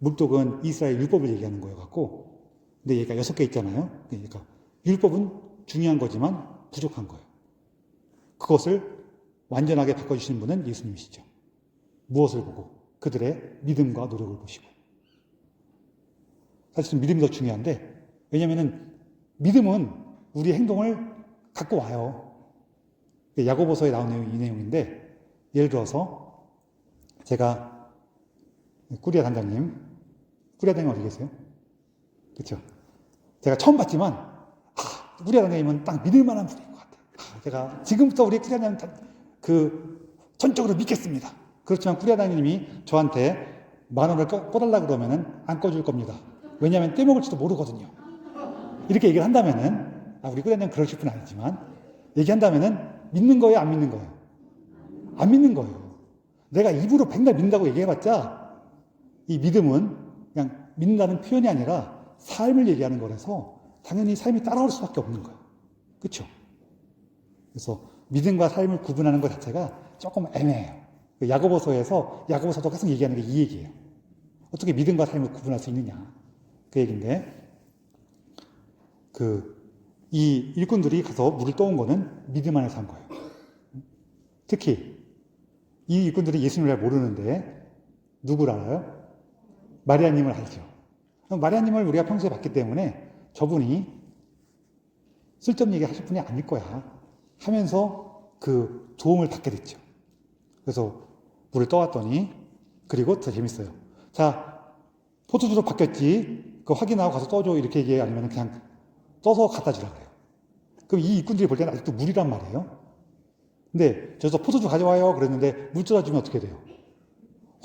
물독은 이스라엘 율법을 얘기하는 거여 갖고, 근데 얘가 6개 있잖아요. 그러니까 율법은 중요한 거지만 부족한 거예요. 그것을 완전하게 바꿔주시는 분은 예수님이시죠. 무엇을 보고? 그들의 믿음과 노력을 보시고. 사실은 믿음이 더 중요한데, 왜냐면은 믿음은 우리의 행동을 갖고 와요. 야고보서에 나온 이 내용인데, 예를 들어서 제가 꾸리아 단장님 어디 계세요? 그렇죠? 제가 처음 봤지만 꾸리아 단장님은 딱 믿을 만한 분인 것 같아요. 제가 지금부터 우리 꾸리아 단장님 전적으로 믿겠습니다. 그렇지만 꾸리아 단장님이 저한테 10,000원을 꺼달라 그러면은 안 꺼줄 겁니다. 왜냐하면 떼먹을지도 모르거든요. 이렇게 얘기를 한다면은 우리 꾸리아 단장님 그러실 분 아니지만 얘기한다면은 믿는 거예요, 안 믿는 거예요? 안 믿는 거예요. 내가 입으로 백날 믿는다고 얘기해봤자 이 믿음은 그냥 믿는다는 표현이 아니라 삶을 얘기하는 거라서 당연히 삶이 따라올 수밖에 없는 거예요. 그렇죠? 그래서 믿음과 삶을 구분하는 것 자체가 조금 애매해요. 야고보서도 계속 얘기하는 게 이 얘기예요. 어떻게 믿음과 삶을 구분할 수 있느냐, 그 얘기인데 이 일꾼들이 가서 물을 떠온 거는 믿음 안에서 한 거예요. 특히 이 일꾼들이 예수님을 잘 모르는데 누구를 알아요? 마리아님을 알죠. 마리아님을 우리가 평소에 봤기 때문에 저분이 쓸데없는 얘기 하실 분이 아닐 거야 하면서 도움을 받게 됐죠. 그래서 물을 떠왔더니, 그리고 더 재밌어요. 자, 포도주로 바뀌었지, 그거 확인하고 가서 떠줘, 이렇게 얘기해요? 아니면 그냥 떠서 갖다 주라 그래요. 그럼 이 일꾼들이 볼 때는 아직도 물이란 말이에요. 근데 저기서 포도주 가져와요 그랬는데 물 떠다 주면 어떻게 돼요?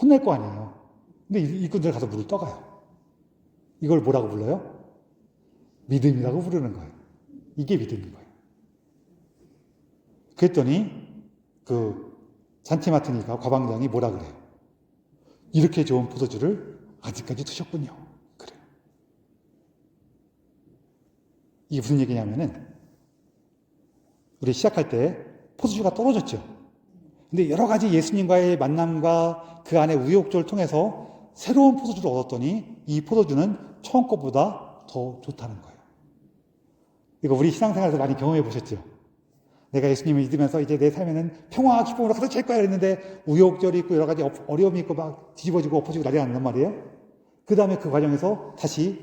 혼낼 거 아니에요. 근데 일꾼들 가서 물을 떠가요. 이걸 뭐라고 불러요? 믿음이라고 부르는 거예요. 이게 믿음인 거예요. 그랬더니 그 잔티마트니가 과방장이 뭐라 그래요? 이렇게 좋은 포도주를 아직까지 드셨군요. 그래요. 이게 무슨 얘기냐면은 우리 시작할 때 포도주가 떨어졌죠. 근데 여러 가지 예수님과의 만남과 그 안에 우여곡절을 통해서 새로운 포도주를 얻었더니 이 포도주는 처음 것보다 더 좋다는 거예요. 이거 우리 신앙생활에서 많이 경험해 보셨죠? 내가 예수님을 믿으면서 이제 내 삶에는 평화와 기쁨으로 가득 찰 거야 그랬는데 우여곡절이 있고 여러 가지 어려움이 있고 막 뒤집어지고 엎어지고 난리가 난단 말이에요. 그 다음에 그 과정에서 다시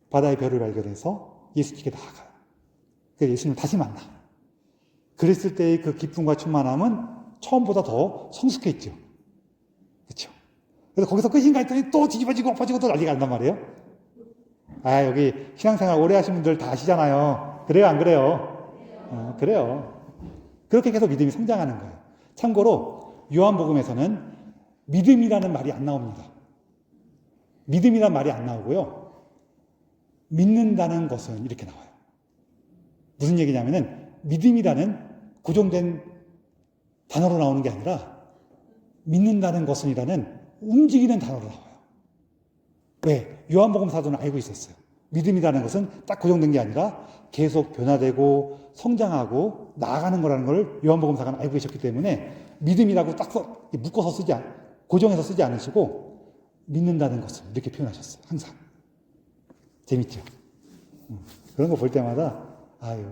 바다의 별을 발견해서 예수님께 나아가요. 그래서 예수님을 다시 만나. 그랬을 때의 그 기쁨과 충만함은 처음보다 더 성숙했죠. 그렇죠? 그래서 거기서 끝인가 했더니 또 뒤집어지고 엎어지고 또 난리가 난단 말이에요. 아, 여기 신앙생활 오래 하신 분들 다 아시잖아요. 그래요, 안 그래요? 그래요. 그렇게 계속 믿음이 성장하는 거예요. 참고로 요한복음에서는 믿음이라는 말이 안 나옵니다. 믿음이라는 말이 안 나오고요. 믿는다는 것은 이렇게 나와요. 무슨 얘기냐면은 믿음이라는 고정된 단어로 나오는 게 아니라 믿는다는 것은이라는 움직이는 단어로 나와요. 왜? 요한복음 사도는 알고 있었어요. 믿음이라는 것은 딱 고정된 게 아니라 계속 변화되고 성장하고 나아가는 거라는 걸 요한복음사가는 알고 계셨기 때문에 믿음이라고 딱 묶어서 고정해서 쓰지 않으시고 믿는다는 것을 이렇게 표현하셨어요. 항상. 재밌죠? 그런 거 볼 때마다 아유,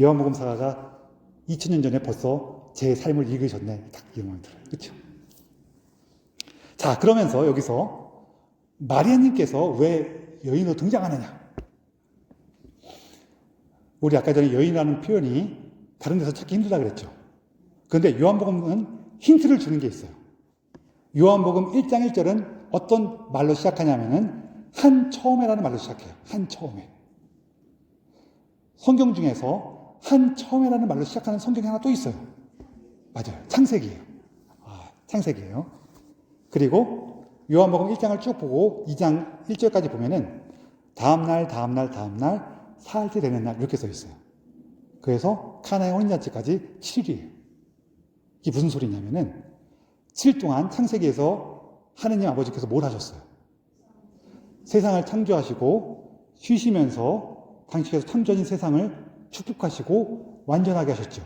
요한복음사가가 2000년 전에 벌써 제 삶을 읽으셨네. 딱 이런 마음이 들어요. 그렇죠? 자, 그러면서 여기서 마리아님께서 왜 여인으로 등장하느냐? 우리 아까 전에 여인이라는 표현이 다른 데서 찾기 힘들다 그랬죠. 그런데 요한복음은 힌트를 주는 게 있어요. 요한복음 1장 1절은 어떤 말로 시작하냐면은 한 처음에라는 말로 시작해요. 한 처음에. 성경 중에서 한 처음에라는 말로 시작하는 성경이 하나 또 있어요. 맞아요. 창세기예요. 창세기예요. 그리고 요한복음 1장을 쭉 보고 2장 1절까지 보면은 다음날 사흘째 되는 날 이렇게 써 있어요. 그래서 카나의 혼인잔치까지 7일이에요. 이게 무슨 소리냐면은 7일 동안 창세기에서 하느님 아버지께서 뭘 하셨어요? 세상을 창조하시고 쉬시면서 당시에서 창조하신 세상을 축복하시고 완전하게 하셨죠.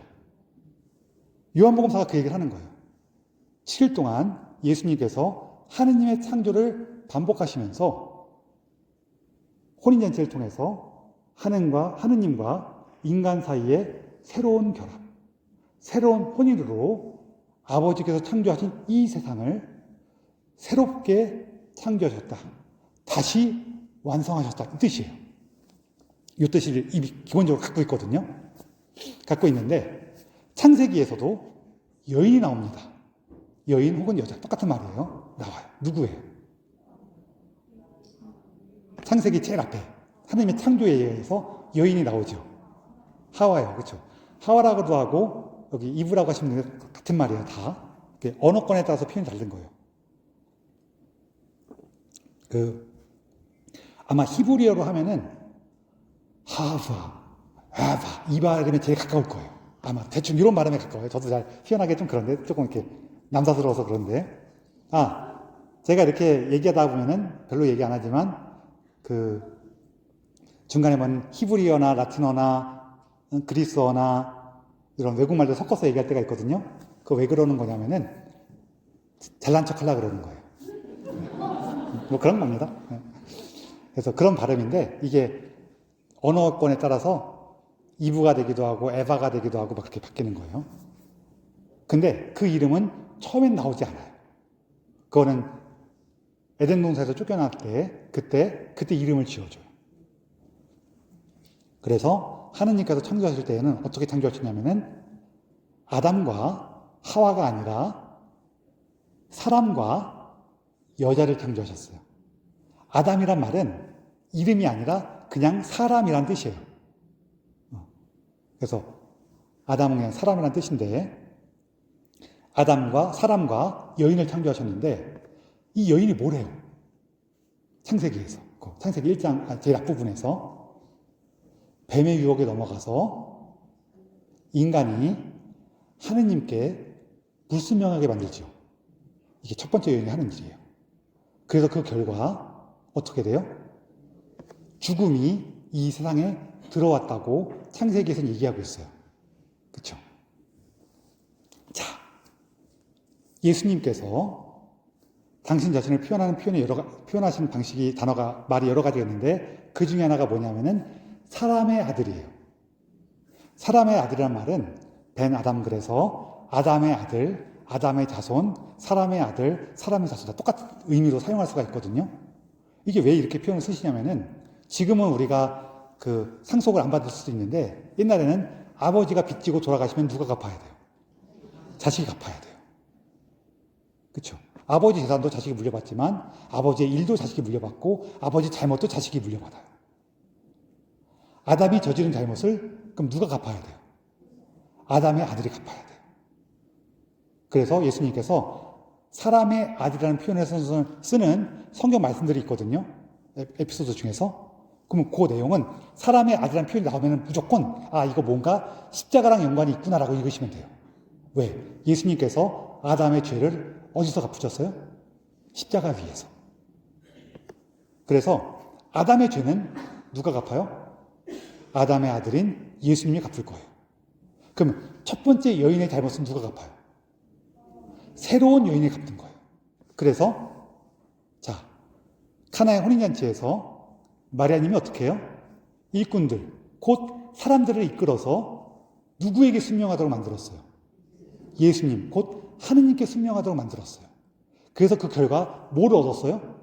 요한복음사가 그 얘기를 하는 거예요. 7일 동안 예수님께서 하느님의 창조를 반복하시면서 혼인잔치를 통해서 하느님과 인간 사이에 새로운 결합, 새로운 혼인으로 아버지께서 창조하신 이 세상을 새롭게 창조하셨다. 다시 완성하셨다. 이 뜻이에요. 이 뜻을 이미 기본적으로 갖고 있거든요. 갖고 있는데 창세기에서도 여인이 나옵니다. 여인 혹은 여자 똑같은 말이에요. 나와요. 누구예요? 창세기 제일 앞에 하나님의 창조에 의해서 여인이 나오죠. 하와예요. 그렇죠? 하와라고도 하고 여기 이브라고 하시면 같은 말이에요. 다. 언어권에 따라서 표현이 다른 거예요. 아마 히브리어로 하면은 하바, 아바, 이 발음에 제일 가까울 거예요. 아마 대충 이런 발음에 가까워요. 저도 잘 표현하기 좀 그런데 조금 이렇게 남사스러워서 그런데 제가 이렇게 얘기하다 보면은 별로 얘기 안 하지만 중간에 보면 히브리어나 라틴어나 그리스어나 이런 외국말도 섞어서 얘기할 때가 있거든요. 그거 왜 그러는 거냐면은 잘난 척 하려고 그러는 거예요. 뭐 그런 겁니다. 그래서 그런 발음인데 이게 언어권에 따라서 이브가 되기도 하고 에바가 되기도 하고 막 그렇게 바뀌는 거예요. 근데 그 이름은 처음엔 나오지 않아요. 그거는 에덴 동산에서 쫓겨날 때 그때 이름을 지어줘요. 그래서 하느님께서 창조하실 때에는 어떻게 창조하시냐면은 아담과 하와가 아니라 사람과 여자를 창조하셨어요. 아담이란 말은 이름이 아니라 그냥 사람이란 뜻이에요. 그래서 아담은 그냥 사람이란 뜻인데 아담과 사람과 여인을 창조하셨는데 이 여인이 뭐래요? 창세기에서 창세기 1장 제일 앞부분에서 뱀의 유혹에 넘어가서 인간이 하느님께 불순명하게 만들죠. 이게 첫 번째 여인이 하는 일이에요. 그래서 그 결과 어떻게 돼요? 죽음이 이 세상에 들어왔다고 창세기에서는 얘기하고 있어요. 그렇죠? 자, 예수님께서 당신 자신을 표현하시는 방식이 말이 여러 가지가 있는데 그 중에 하나가 뭐냐면은 사람의 아들이에요. 사람의 아들이란 말은 벤 아담 그래서 아담의 아들, 아담의 자손, 사람의 아들, 사람의 자손 다 똑같은 의미로 사용할 수가 있거든요. 이게 왜 이렇게 표현을 쓰시냐면은 지금은 우리가 그 상속을 안 받을 수도 있는데 옛날에는 아버지가 빚지고 돌아가시면 누가 갚아야 돼요? 자식이 갚아야 돼요. 그렇죠? 아버지 재산도 자식이 물려받지만 아버지의 일도 자식이 물려받고 아버지 잘못도 자식이 물려받아요. 아담이 저지른 잘못을 그럼 누가 갚아야 돼요? 아담의 아들이 갚아야 돼요. 그래서 예수님께서 사람의 아들이라는 표현에서 쓰는 성경 말씀들이 있거든요. 에피소드 중에서. 그러면 그 내용은 사람의 아들이라는 표현이 나오면 무조건 이거 뭔가 십자가랑 연관이 있구나라고 읽으시면 돼요. 왜? 예수님께서 아담의 죄를 어디서 갚으셨어요? 십자가 위에서. 그래서 아담의 죄는 누가 갚아요? 아담의 아들인 예수님이 갚을 거예요. 그럼 첫 번째 여인의 잘못은 누가 갚아요? 새로운 여인이 갚는 거예요. 그래서 카나의 혼인잔치에서 마리아님이 어떻게 해요? 일꾼들, 곧 사람들을 이끌어서 누구에게 순명하도록 만들었어요? 예수님, 곧 하느님께 순명하도록 만들었어요. 그래서 그 결과 뭘 얻었어요?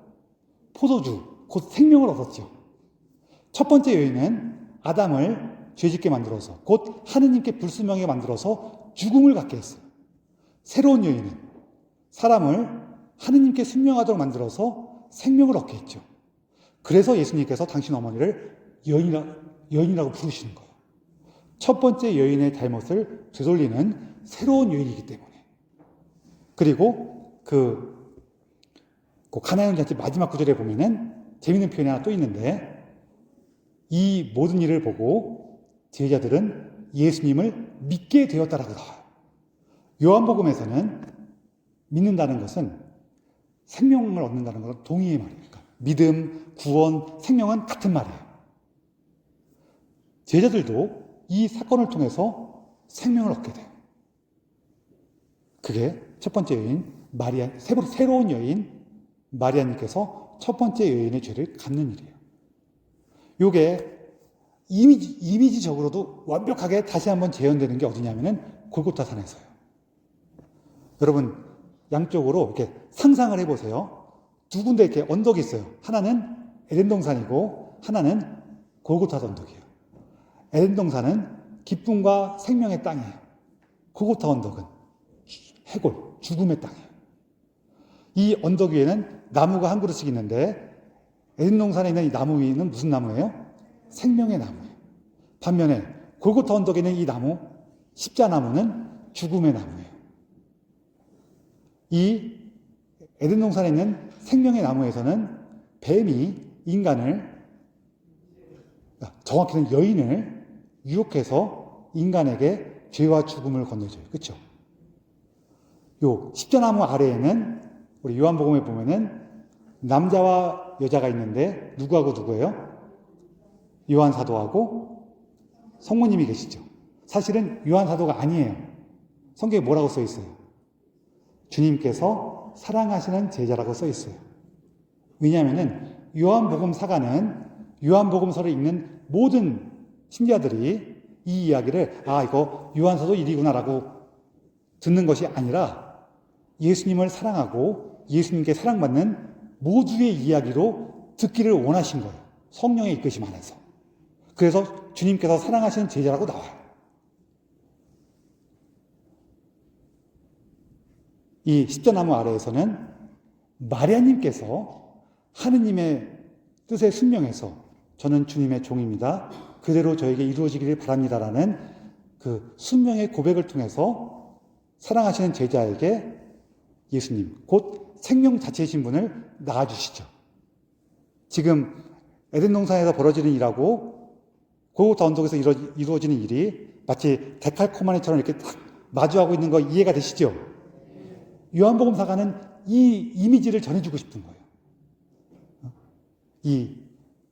포도주, 곧 생명을 얻었죠. 첫 번째 여인은 아담을 죄짓게 만들어서 곧 하느님께 불순명하게 만들어서 죽음을 갖게 했어요. 새로운 여인은 사람을 하느님께 순명하도록 만들어서 생명을 얻게 했죠. 그래서 예수님께서 당신 어머니를 여인이라고 부르시는 거예요. 첫 번째 여인의 잘못을 되돌리는 새로운 여인이기 때문에. 그리고 그 가나안 잔치 마지막 구절에 보면은 재밌는 표현이 하나 또 있는데 이 모든 일을 보고 제자들은 예수님을 믿게 되었다라고 나와요. 요한복음에서는 믿는다는 것은 생명을 얻는다는 것은 동의의 말이니까 믿음, 구원, 생명은 같은 말이에요. 제자들도 이 사건을 통해서 생명을 얻게 돼요. 그게 첫 번째 여인 마리아, 새로운 여인 마리아님께서 첫 번째 여인의 죄를 갚는 일이에요. 요게 이미지적으로도 완벽하게 다시 한번 재현되는 게 어디냐면은 골고타 산에서요. 여러분 양쪽으로 이렇게 상상을 해보세요. 두 군데 이렇게 언덕이 있어요. 하나는 에덴 동산이고 하나는 골고타 언덕이에요. 에덴 동산은 기쁨과 생명의 땅이에요. 골고타 언덕은 해골, 죽음의 땅이에요. 이 언덕 위에는 나무가 한 그루씩 있는데 에덴 동산에 있는 이 나무 위는 무슨 나무예요? 생명의 나무예요. 반면에 골고타 언덕에 있는 이 나무, 십자나무는 죽음의 나무예요. 이 에덴 동산에 있는 생명의 나무에서는 뱀이 인간을, 정확히는 여인을 유혹해서 인간에게 죄와 죽음을 건네줘요. 그렇죠? 요 십자나무 아래에는 우리 요한복음에 보면은 남자와 여자가 있는데 누구하고 누구예요? 요한 사도하고 성모님이 계시죠. 사실은 요한 사도가 아니에요. 성경에 뭐라고 써 있어요? 주님께서 사랑하시는 제자라고 써 있어요. 왜냐하면은 요한복음 사가는 요한복음서를 읽는 모든 신자들이 이 이야기를 이거 요한사도 일이구나라고 듣는 것이 아니라 예수님을 사랑하고 예수님께 사랑받는 모두의 이야기로 듣기를 원하신 거예요. 성령의 이끄심 안에서. 그래서 주님께서 사랑하시는 제자라고 나와요. 이 십자나무 아래에서는 마리아님께서 하느님의 뜻에 순명해서 저는 주님의 종입니다. 그대로 저에게 이루어지기를 바랍니다라는 그 순명의 고백을 통해서 사랑하시는 제자에게 예수님, 곧 생명 자체이신 분을 낳아주시죠. 지금 에덴 동산에서 벌어지는 일하고 골고타 언덕에서 이루어지는 일이 마치 데칼코마니처럼 이렇게 딱 마주하고 있는 거 이해가 되시죠? 요한복음사가는 이 이미지를 전해주고 싶은 거예요. 이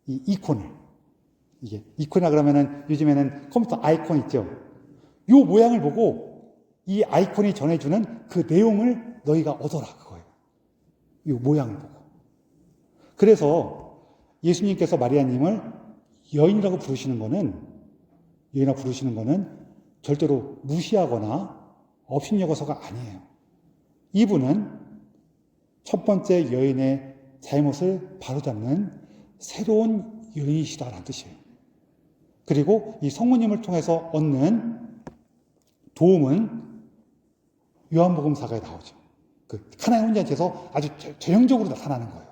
이콘을. 이게 이콘이라 그러면은 요즘에는 컴퓨터 아이콘 있죠? 요 모양을 보고 이 아이콘이 전해주는 그 내용을 너희가 얻어라, 그거예요. 요 모양을 보고. 그래서 예수님께서 마리아님을 여인이라고 부르시는 거는 절대로 무시하거나 업신여겨서가 아니에요. 이분은 첫 번째 여인의 잘못을 바로잡는 새로운 여인이시다라는 뜻이에요. 그리고 이 성모님을 통해서 얻는 도움은 요한복음사가에 나오죠. 그 카나의 혼잔치에서 아주 전형적으로 나타나는 거예요.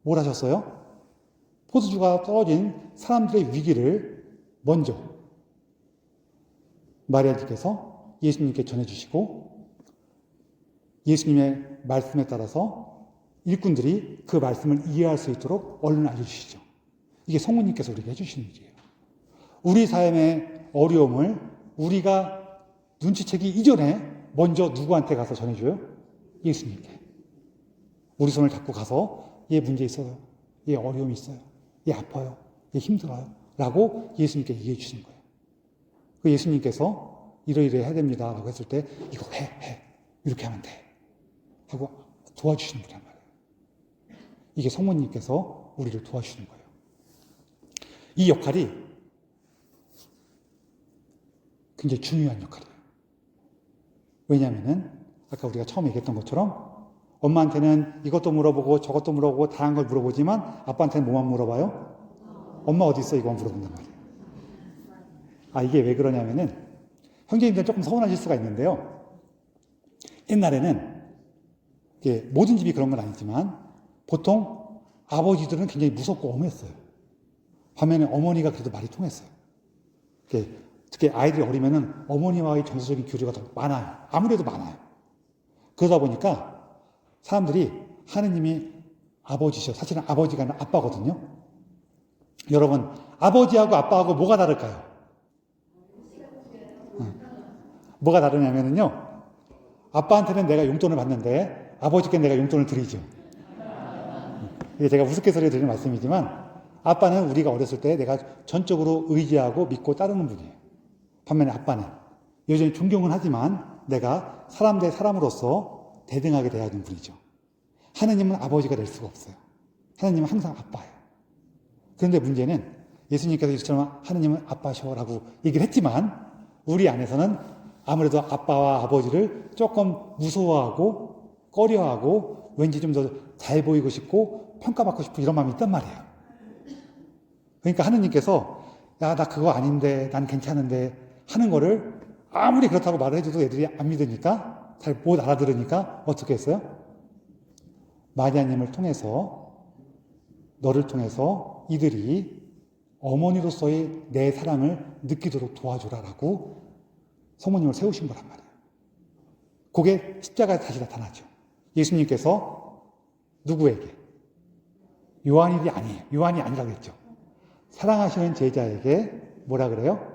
뭘 하셨어요? 포도주가 떨어진 사람들의 위기를 먼저 마리아님께서 예수님께 전해주시고 예수님의 말씀에 따라서 일꾼들이 그 말씀을 이해할 수 있도록 얼른 알려주시죠. 이게 성모님께서 우리에게 해주시는 일이에요. 우리 삶의 어려움을 우리가 눈치채기 이전에 먼저 누구한테 가서 전해줘요? 예수님께. 우리 손을 잡고 가서 얘 문제 있어요. 얘 어려움이 있어요. 얘 아파요. 얘 힘들어요. 라고 예수님께 얘기해 주시는 거예요. 그 예수님께서 이러이러 해야 됩니다. 라고 했을 때 이거 해. 이렇게 하면 돼. 하고 도와주시는 분이란 말이에요. 이게 성모님께서 우리를 도와주시는 거예요. 이 역할이 굉장히 중요한 역할이에요. 왜냐하면은 아까 우리가 처음에 얘기했던 것처럼 엄마한테는 이것도 물어보고 저것도 물어보고 다양한 걸 물어보지만 아빠한테는 뭐만 물어봐요? 엄마 어디 있어? 이거만 물어본단 말이에요. 이게 왜 그러냐면은 형제님들은 조금 서운하실 수가 있는데요. 옛날에는 모든 집이 그런 건 아니지만 보통 아버지들은 굉장히 무섭고 엄했어요. 반면에 어머니가 그래도 말이 통했어요. 특히 아이들이 어리면은 어머니와의 정서적인 교류가 더 많아요. 아무래도 많아요. 그러다 보니까 사람들이 하느님이 아버지셔. 사실은 아버지가 아니라 아빠거든요. 여러분, 아버지하고 아빠하고 뭐가 다를까요? 뭐가 다르냐면요. 아빠한테는 내가 용돈을 받는데 아버지께 내가 용돈을 드리죠. 이게 제가 우스갯소리로 드리는 말씀이지만 아빠는 우리가 어렸을 때 내가 전적으로 의지하고 믿고 따르는 분이에요. 반면에 아빠는 여전히 존경은 하지만 내가 사람 대 사람으로서 대등하게 대해야 하는 분이죠. 하느님은 아버지가 될 수가 없어요. 하느님은 항상 아빠예요. 그런데 문제는 예수님께서 이처럼 하느님은 아빠셔라고 얘기를 했지만 우리 안에서는 아무래도 아빠와 아버지를 조금 무서워하고 꺼려하고 왠지 좀 더 잘 보이고 싶고 평가받고 싶고 이런 마음이 있단 말이에요. 그러니까 하느님께서 야, 나 그거 아닌데 난 괜찮은데 하는 거를 아무리 그렇다고 말을 해줘도 애들이 안 믿으니까 잘 못 알아들으니까 어떻게 했어요? 마리아님을 통해서 너를 통해서 이들이 어머니로서의 내 사랑을 느끼도록 도와주라라고 성모님을 세우신 거란 말이에요. 그게 십자가에 다시 나타나죠. 예수님께서 누구에게? 요한이 아니라고 했죠. 사랑하시는 제자에게 뭐라 그래요?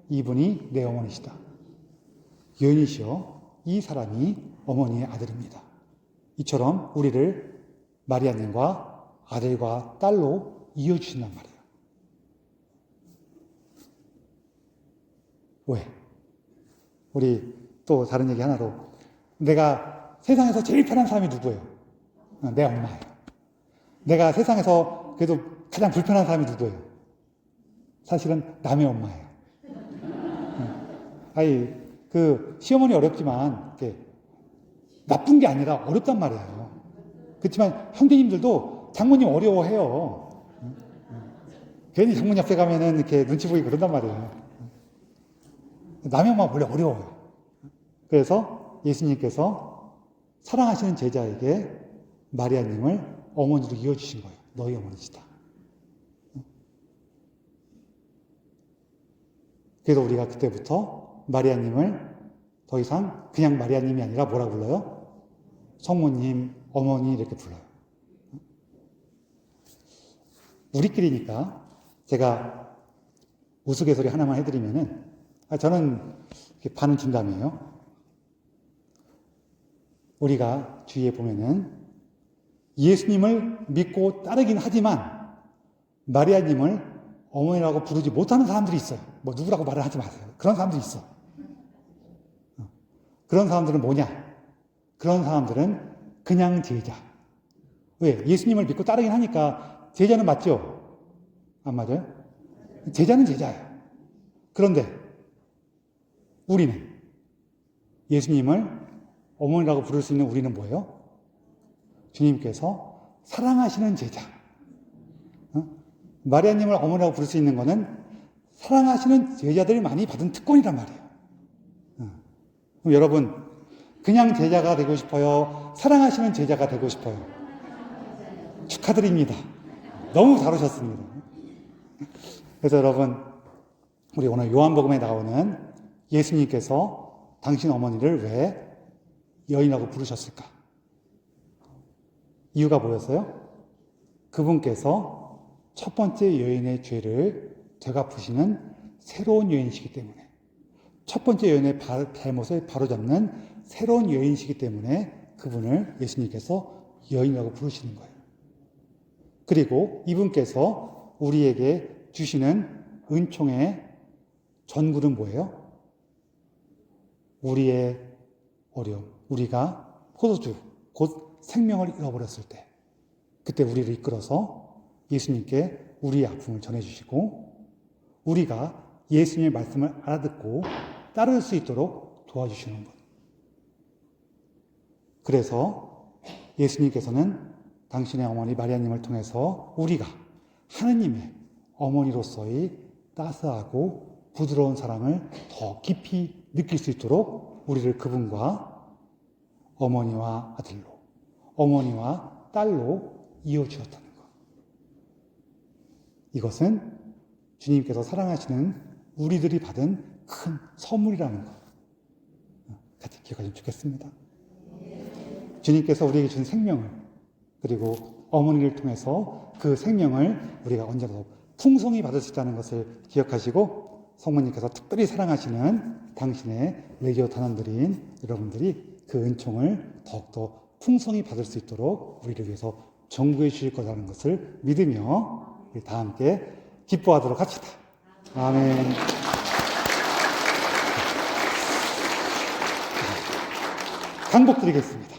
이분이 내 어머니시다. 여인이시여, 이 사람이 어머니의 아들입니다. 이처럼 우리를 마리아님과 아들과 딸로 이어주신단 말이에요. 왜? 우리 또 다른 얘기 하나로 내가 세상에서 제일 편한 사람이 누구예요? 내 엄마예요. 내가 세상에서 그래도 가장 불편한 사람이 누구예요? 사실은 남의 엄마예요. 시어머니 어렵지만 나쁜 게 아니라 어렵단 말이에요. 그렇지만 형제님들도 장모님 어려워해요. 괜히 장모님 앞에 가면은 이렇게 눈치 보이고 그런단 말이에요. 남의 엄마가 원래 어려워요. 그래서 예수님께서 사랑하시는 제자에게 마리아님을 어머니로 이어주신 거예요. 너희 어머니시다. 그래서 우리가 그때부터 마리아님을 더 이상 그냥 마리아님이 아니라 뭐라고 불러요? 성모님, 어머니 이렇게 불러요. 우리끼리니까 제가 우스갯소리 하나만 해드리면은, 저는 반은 진담이에요. 우리가 주위에 보면은 예수님을 믿고 따르긴 하지만 마리아님을 어머니라고 부르지 못하는 사람들이 있어요. 뭐 누구라고 말을 하지 마세요. 그런 사람들이 있어. 그런 사람들은 뭐냐? 그런 사람들은 그냥 제자. 왜? 예수님을 믿고 따르긴 하니까 제자는 맞죠? 안 맞아요? 제자는 제자예요. 그런데 우리는 예수님을 어머니라고 부를 수 있는 우리는 뭐예요? 주님께서 사랑하시는 제자. 마리아님을 어머니라고 부를 수 있는 거는 사랑하시는 제자들이 많이 받은 특권이란 말이에요. 그럼 여러분, 그냥 제자가 되고 싶어요? 사랑하시는 제자가 되고 싶어요? 축하드립니다. 너무 잘 오셨습니다. 그래서 여러분, 우리 오늘 요한복음에 나오는 예수님께서 당신 어머니를 왜 여인이라고 부르셨을까? 이유가 뭐였어요? 그분께서 첫 번째 여인의 죄를 되갚으시는 새로운 여인이시기 때문에, 첫 번째 여인의 잘못을 바로잡는 새로운 여인이시기 때문에 그분을 예수님께서 여인이라고 부르시는 거예요. 그리고 이분께서 우리에게 주시는 은총의 전부는 뭐예요? 우리의 어려움, 우리가 포도주, 곧 생명을 잃어버렸을 때, 그때 우리를 이끌어서 예수님께 우리의 아픔을 전해주시고, 우리가 예수님의 말씀을 알아듣고 따를 수 있도록 도와주시는 분. 그래서 예수님께서는 당신의 어머니 마리아님을 통해서 우리가 하느님의 어머니로서의 따스하고 부드러운 사랑을 더 깊이 느낄 수 있도록 우리를 그분과 어머니와 아들로, 어머니와 딸로 이어주었다는 것. 이것은 주님께서 사랑하시는 우리들이 받은 큰 선물이라는 것. 같이 기억하시면 좋겠습니다. 주님께서 우리에게 준 생명을, 그리고 어머니를 통해서 그 생명을 우리가 언제라도 풍성히 받을 수 있다는 것을 기억하시고, 성모님께서 특별히 사랑하시는 당신의 레기오 단원들인 여러분들이 그 은총을 더욱더 풍성히 받을 수 있도록 우리를 위해서 정부해 주실 거라는 것을 믿으며 우리 다 함께 기뻐하도록 합시다. 아멘. 강복 드리겠습니다.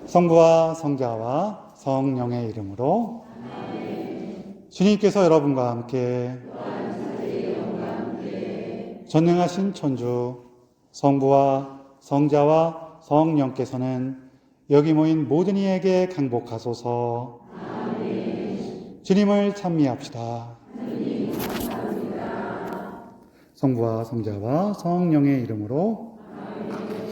성부와 성자와 성령의 이름으로 주님께서 여러분과 함께 전능하신 천주 성부와 성자와 성령께서는 여기 모인 모든 이에게 강복하소서. 주님을 찬미합시다. 성부와 성자와 성령의 이름으로